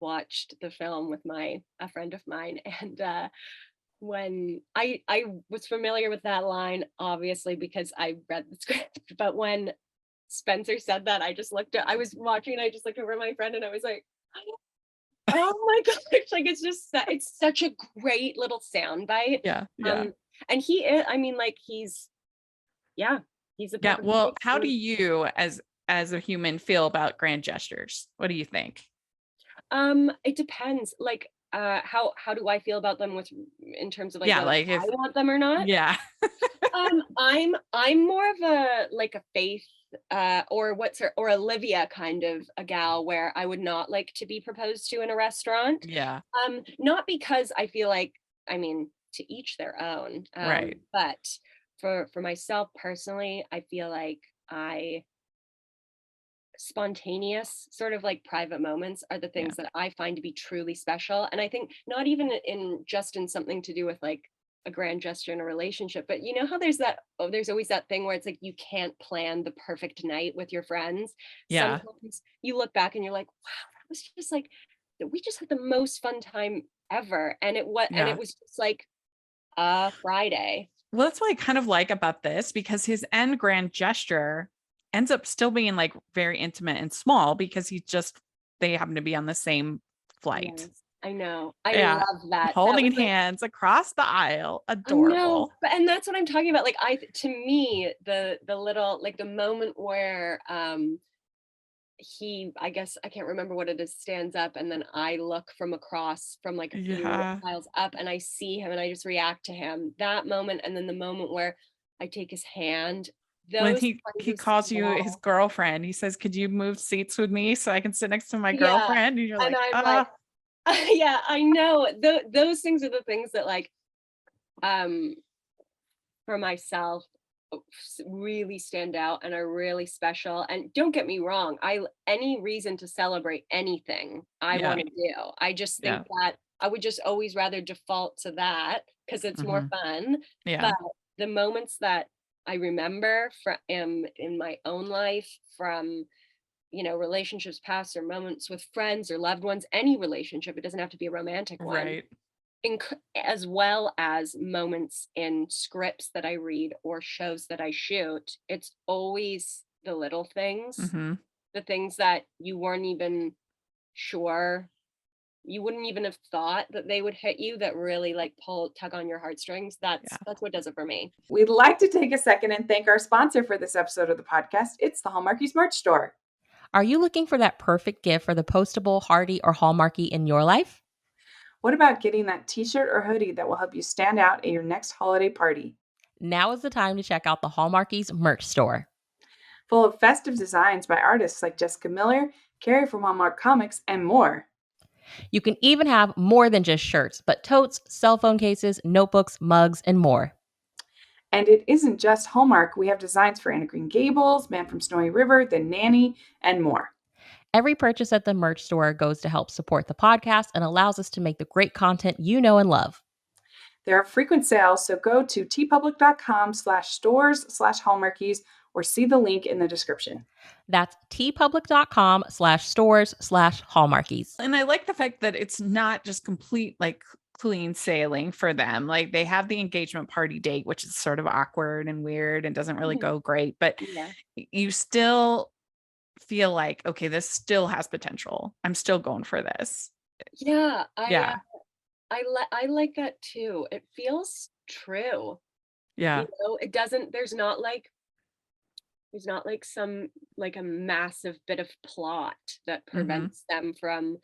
watched the film with a friend of mine, and when I was familiar with that line, obviously, because I read the script, but when Spencer said that, I was watching and I just looked over at my friend and I was like, oh my gosh, like it's such a great little sound bite. Yeah. Yeah. Um, and he is, I mean, like yeah, he's a Yeah. perfect Well, mix how do for- you as a human feel about grand gestures? What do you think? it depends. Like, how do I feel about them in terms of like Yeah, whether like I if want them or not? yeah. I'm more of a Faith or Olivia kind of a gal where I would not like to be proposed to in a restaurant. Yeah. Not because I feel like, I mean, to each their own. Right. But for myself personally, I feel like I spontaneous sort of like private moments are the Yeah. things that I find to be truly special. And I think not even in something to do with like a grand gesture in a relationship, but you know how there's always that thing where it's like you can't plan the perfect night with your friends. Yeah. Sometimes you look back and you're like, wow, that was just like we just had the most fun time ever. And it Yeah. was just like Friday. Well, that's what I kind of like about this because his end grand gesture ends up still being like very intimate and small because they happen to be on the same flight. Yes, I know. I Yeah. love that. That Holding was like hands across the aisle. I know, Adorable. but and that's what I'm talking about. Like to me, the little like the moment where he, I guess I can't remember what it is, stands up and then I look from across from like a few Yeah. aisles up and I see him and I just react to him. That moment and then the moment where I take his hand, When those kinds he of calls you his small, girlfriend, he says, "Could you move seats with me so I can sit next to my yeah. girlfriend?" And you're And like, I'm like, yeah, I know. Those things are the things that like um for myself really stand out and are really special. And don't get me wrong, I any reason to celebrate anything I yeah, want to do. I just think yeah, that I would just always rather default to that because it's more hmm fun. yeah, But the moments that I remember from in my own life from relationships past or moments with friends or loved ones, any relationship, it doesn't have to be a romantic one, right. as well as moments in scripts that I read or shows that I shoot. It's always the little things, hmm the things that you weren't even sure, you wouldn't even have thought that they would hit you that really like tug on your heartstrings. Yeah. That's what does it for me. We'd like to take a second and thank our sponsor for this episode of the podcast. It's the Hallmarkies merch store. Are you looking for that perfect gift for the postable, hardy, or Hallmarky in your life? What about getting that t-shirt or hoodie that will help you stand out at your next holiday party? Now is the time to check out the Hallmarkies merch store. Full of festive designs by artists like Jessica Miller, Carrie from Hallmark Comics, and more. You can even have more than just shirts, but totes, cell phone cases, notebooks, mugs, and more. And it isn't just Hallmark. We have designs for Anna Green Gables, Man from Snowy River, The Nanny, and more. Every purchase at the merch store goes to help support the podcast and allows us to make the great content you know and love. There are frequent sales, so go to tpublic.com/stores/hallmarkies or see the link in the description. That's tpublic.com/stores/hallmarkies. And I like the fact that it's not just complete like clean sailing for them. Like they have the engagement party date, which is sort of awkward and weird and doesn't really go great, but Yeah. you still feel like, okay, this still has potential. I'm still going for this. Yeah, Yeah. I like that too. It feels true. Yeah. It doesn't there's not like some like a massive bit of plot that hmm prevents them from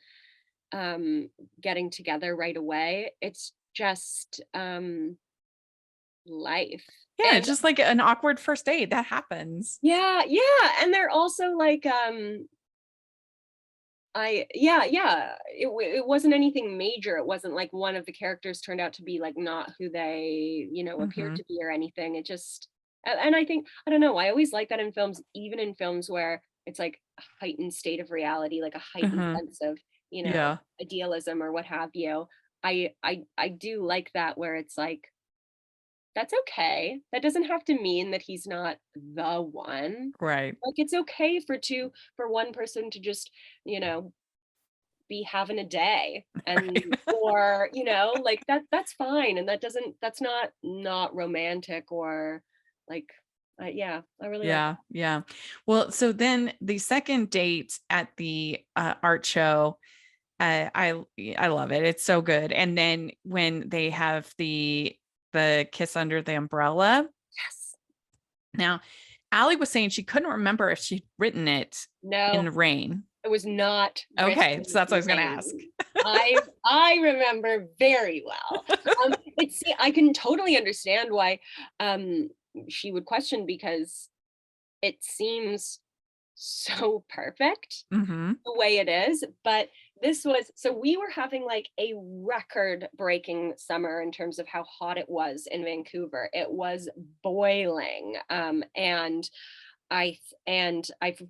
um getting together right away. It's just life. Yeah. It's And just like an awkward first date that happens. yeah, and they're also like it wasn't anything major. It wasn't like one of the characters turned out to be like not who they, appeared hmm to be or anything. It just and I think I don't know, I always like that in films, even in films where it's like a heightened state of reality, like a heightened hmm sense of, Yeah. idealism or what have you. I do like that where it's like that's okay. That doesn't have to mean that he's not the one. Right. Like, it's okay for one person to just, you know, be having a day, and Right. or, like, that's fine, and that's not romantic, or like, yeah, I really like Yeah. Yeah. Well, so then the second date at the art show, I love it. It's so good. And then when they have the kiss under the umbrella. yes. Now, Allie was saying she couldn't remember if she'd written it in No, the rain. it was not Okay, written so that's what I in was going to ask. vain. I remember very well. But see, I can totally understand why um she would question, because it seems so perfect Hmm. the way it is. But so we were having like a record breaking summer in terms of how hot it was in Vancouver. It was boiling. I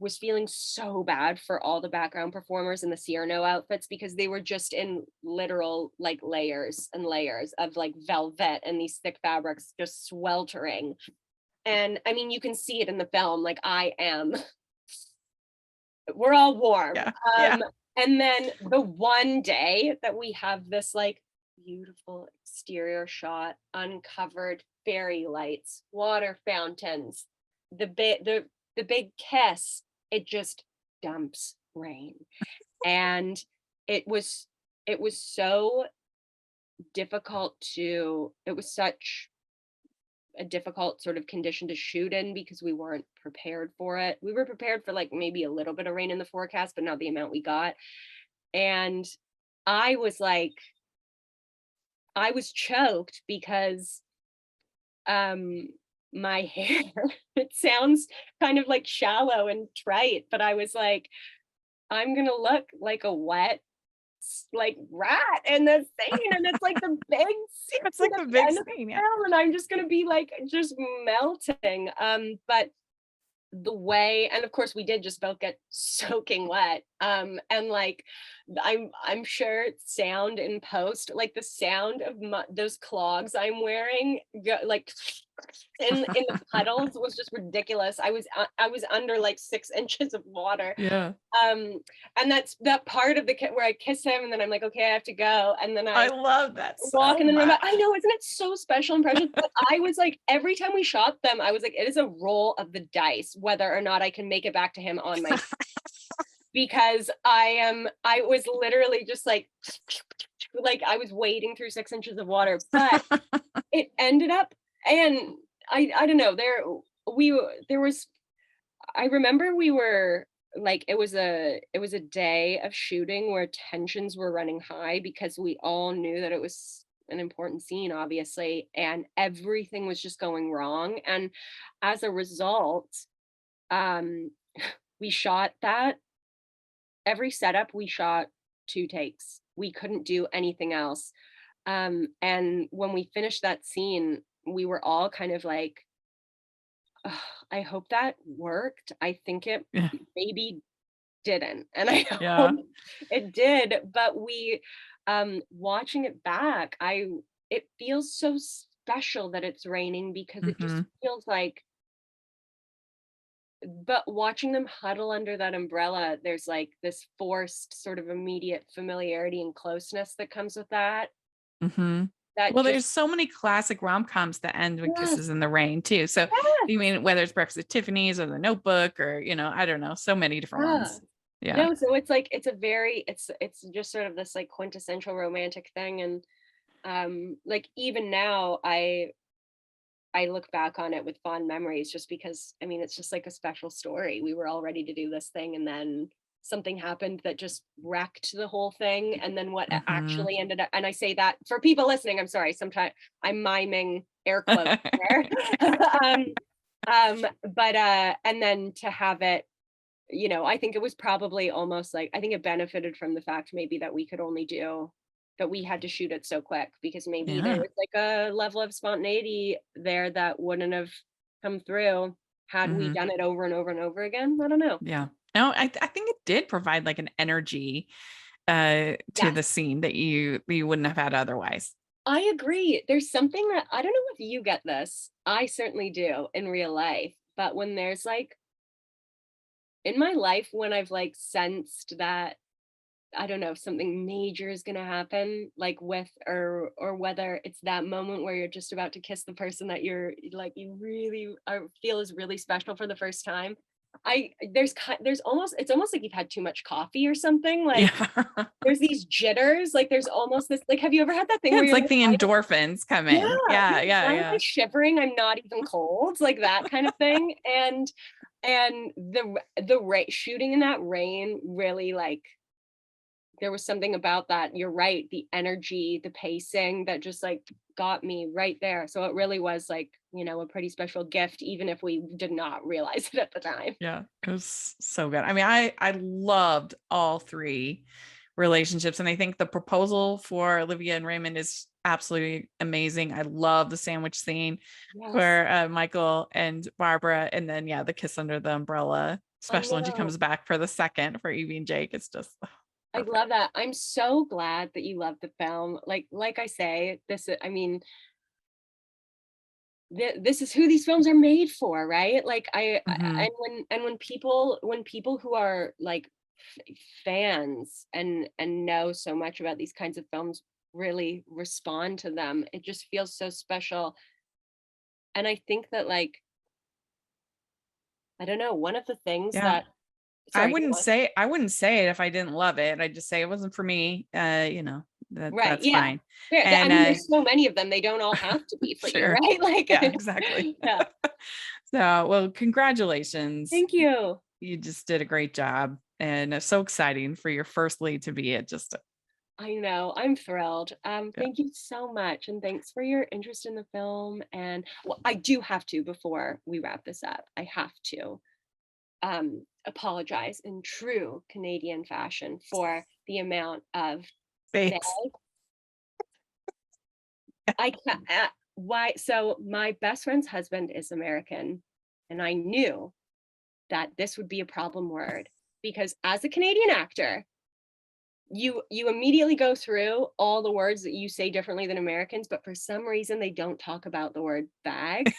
was feeling so bad for all the background performers in the Cyrano outfits, because they were just in literal like layers and layers of like velvet and these thick fabrics just sweltering. And I mean, you can see it in the film. Like, we're all warm. Yeah. Yeah. And then the one day that we have this like beautiful exterior shot, uncovered fairy lights, water fountains, the big kiss, it just dumps rain. And it was so difficult it was such a difficult sort of condition to shoot in, because we weren't prepared for it. We were prepared for like maybe a little bit of rain in the forecast, but not the amount we got. And I was like, I was choked because um my hair, it sounds kind of like shallow and trite, but I was like, I'm gonna look like a wet like rat in this scene, and it's like the big scene It's like at the the big end of the scene. Yeah. film, and I'm just gonna be like just melting. But the way, and of course we did just both get soaking wet, and like I'm sure sound in post, like the sound of those clogs I'm wearing like in the puddles was just ridiculous. I was under like 6 inches of water. Yeah. um and that's that part of the where I kiss him, and then I'm like, okay, I have to go, and then I I love that walk so in the room. I much. know, isn't it so special and precious? But I was like, every time we shot them, I was like, it is a roll of the dice whether or not I can make it back to him on my because I was literally just like I was wading through 6 inches of water. But it ended up, and I don't know, there was, I remember we were like, it was a day of shooting where tensions were running high, because we all knew that it was an important scene, obviously, and everything was just going wrong. And as a result, um we shot that every setup we shot 2 takes. We couldn't do anything else. And when we finished that scene, we were all kind of like, "Ugh, I hope that worked. I think it Yeah. maybe didn't, and I Yeah. hope it did." But watching it back, it feels so special that it's raining, because it just Hmm. feels like, but watching them huddle under that umbrella, there's like this forced sort of immediate familiarity and closeness that comes with that. Hmm. That Well, just there's so many classic rom-coms that end with yes, kisses in the rain too. So, yes, you mean whether it's Breakfast at Tiffany's or The Notebook, or I don't know, so many different yeah. ones. Yeah. No, so it's like it's just sort of this like quintessential romantic thing. And like even now I look back on it with fond memories, just because I mean it's just like a special story. We were all ready to do this thing, and then something happened that just wrecked the whole thing. And then what Hmm. actually ended up, and I say that for people listening, I'm sorry, sometimes I'm miming air quotes there. um but and then to have it, I think it was probably almost like, I think it benefited from the fact maybe that we could only do that we had to shoot it so quick, because maybe there Yeah. was like a level of spontaneity there that wouldn't have come through had we Hmm. done it over and over and over again. I don't know. Yeah. No, I think it did provide like an energy to Yes. the scene that you wouldn't have had otherwise. I agree. There's something that I don't know if you get this. I certainly do in real life. But when there's like in my life, when I've like sensed that I don't know if something major is gonna happen, like with or whether it's that moment where you're just about to kiss the person that you're like you really feel is really special for the first time. There's almost it's almost like you've had too much coffee or something. Like Yeah. there's these jitters, like there's almost this like have you ever had that thing Yeah, where it's you're like like, the "Why endorphins come yeah, in. Yeah, you're like, yeah, why am I yeah. shivering? I'm not even cold," like that kind of thing. And the shooting in that rain really like there was something about that. You're right. The energy, the pacing that just like got me right there. So it really was like, you know, a pretty special gift, even if we did not realize it at the time. Yeah, it was so good. I mean, I loved all three relationships, and I think the proposal for Olivia and Raymond is absolutely amazing. I love the sandwich scene Yes, for Michael and Barbara, and then yeah, the kiss under the umbrella, I especially when she know. comes back for the second for Evie and Jake. It's just I perfect. love that. I'm so glad that you love the film. Like I say, I mean, this is who these films are made for, right? Like Mhm. and when people who are like fans and know so much about these kinds of films really respond to them, it just feels so special. And I think that like I don't know, one of the things Yeah. that sorry, go on. I wouldn't say it if I didn't love it. I just say it wasn't for me. Right, That's yeah. fine. I And mean, there's so many of them, they don't all have to be for you, sure. right? Like, Yeah, exactly. yeah. So, well, congratulations. Thank you. You just did a great job, and it's so exciting for your first lead to be it. Just I know, I'm thrilled. yeah. Thank you so much, and thanks for your interest in the film. And well, I do have to before we wrap this up. I have to apologize in true Canadian fashion for the amount of bag. Thanks. I can't. Why? So my best friend's husband is American, and I knew that this would be a problem word because as a Canadian actor, you immediately go through all the words that you say differently than Americans, but for some reason they don't talk about the word bag.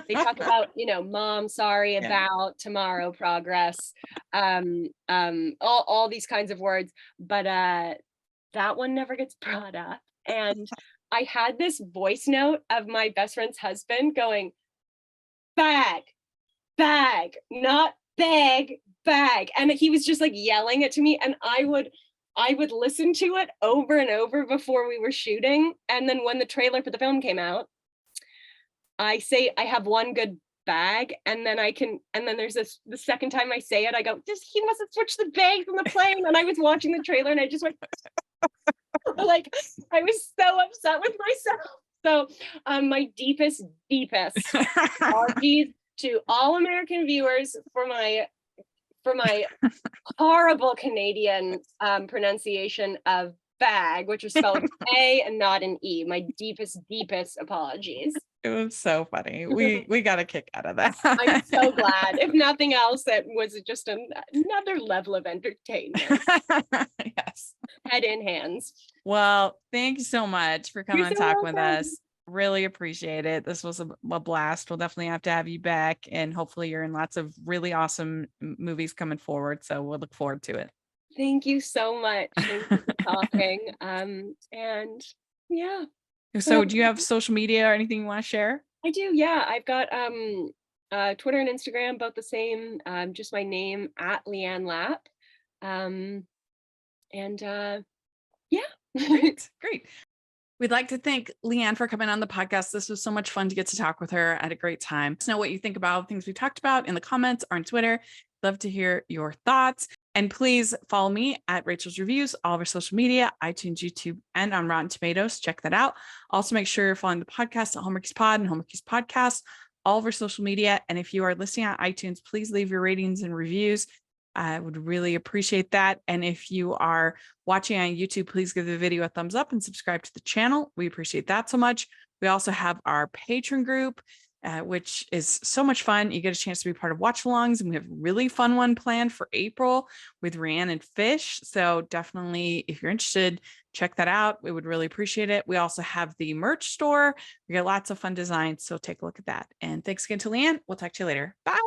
They talk about, you know, mom, sorry, Yeah. about, tomorrow, progress, all these kinds of words. But that one never gets brought up. And I had this voice note of my best friend's husband going, bag, bag, not bag, bag. And he was just like yelling it to me. And I would listen to it over and over before we were shooting. And then when the trailer for the film came out, I say I have one good bag, and then and then there's this the second time I say it, I go, just he must have switched the bags on the plane. And I was watching the trailer and I just went like I was so upset with myself. So my deepest apologies to all American viewers for my horrible Canadian pronunciation of bag, which is spelled A and not an E. My deepest apologies. It was so funny. We got a kick out of that. I'm so glad. If nothing else, it was just another level of entertainment. Yes. Head in hands. Well, thank you so much for coming You're and so talking with welcome. us. Really appreciate it. This was a blast. We'll definitely have to have you back, and hopefully you're in lots of really awesome movies coming forward. So we'll look forward to it. Thank you so much. Thank you for talking. And yeah. So do you have social media or anything you want to share? I do, yeah. I've got Twitter and Instagram, both the same. Just my name at Leanne Lapp. And yeah. Great. We'd like to thank Leanne for coming on the podcast. This was so much fun to get to talk with her. I had a great time. Let us know what you think about things we talked about in the comments or on Twitter. Love to hear your thoughts. And please follow me at Rachel's Reviews, all of our social media, iTunes, YouTube, and on Rotten Tomatoes. Check that out. Also, make sure you're following the podcast at Hallmarkies Pod and Hallmarkies Podcast, all of our social media. And if you are listening on iTunes, please leave your ratings and reviews. I would really appreciate that. And if you are watching on YouTube, please give the video a thumbs up and subscribe to the channel. We appreciate that so much. We also have our Patreon group. which is so much fun. You get a chance to be part of watch-alongs, and we have a really fun one planned for April with Rhiannon and Fish. So definitely, if you're interested, check that out. We would really appreciate it. We also have the merch store. We got lots of fun designs, so take a look at that. And thanks again to Leanne. We'll talk to you later. Bye.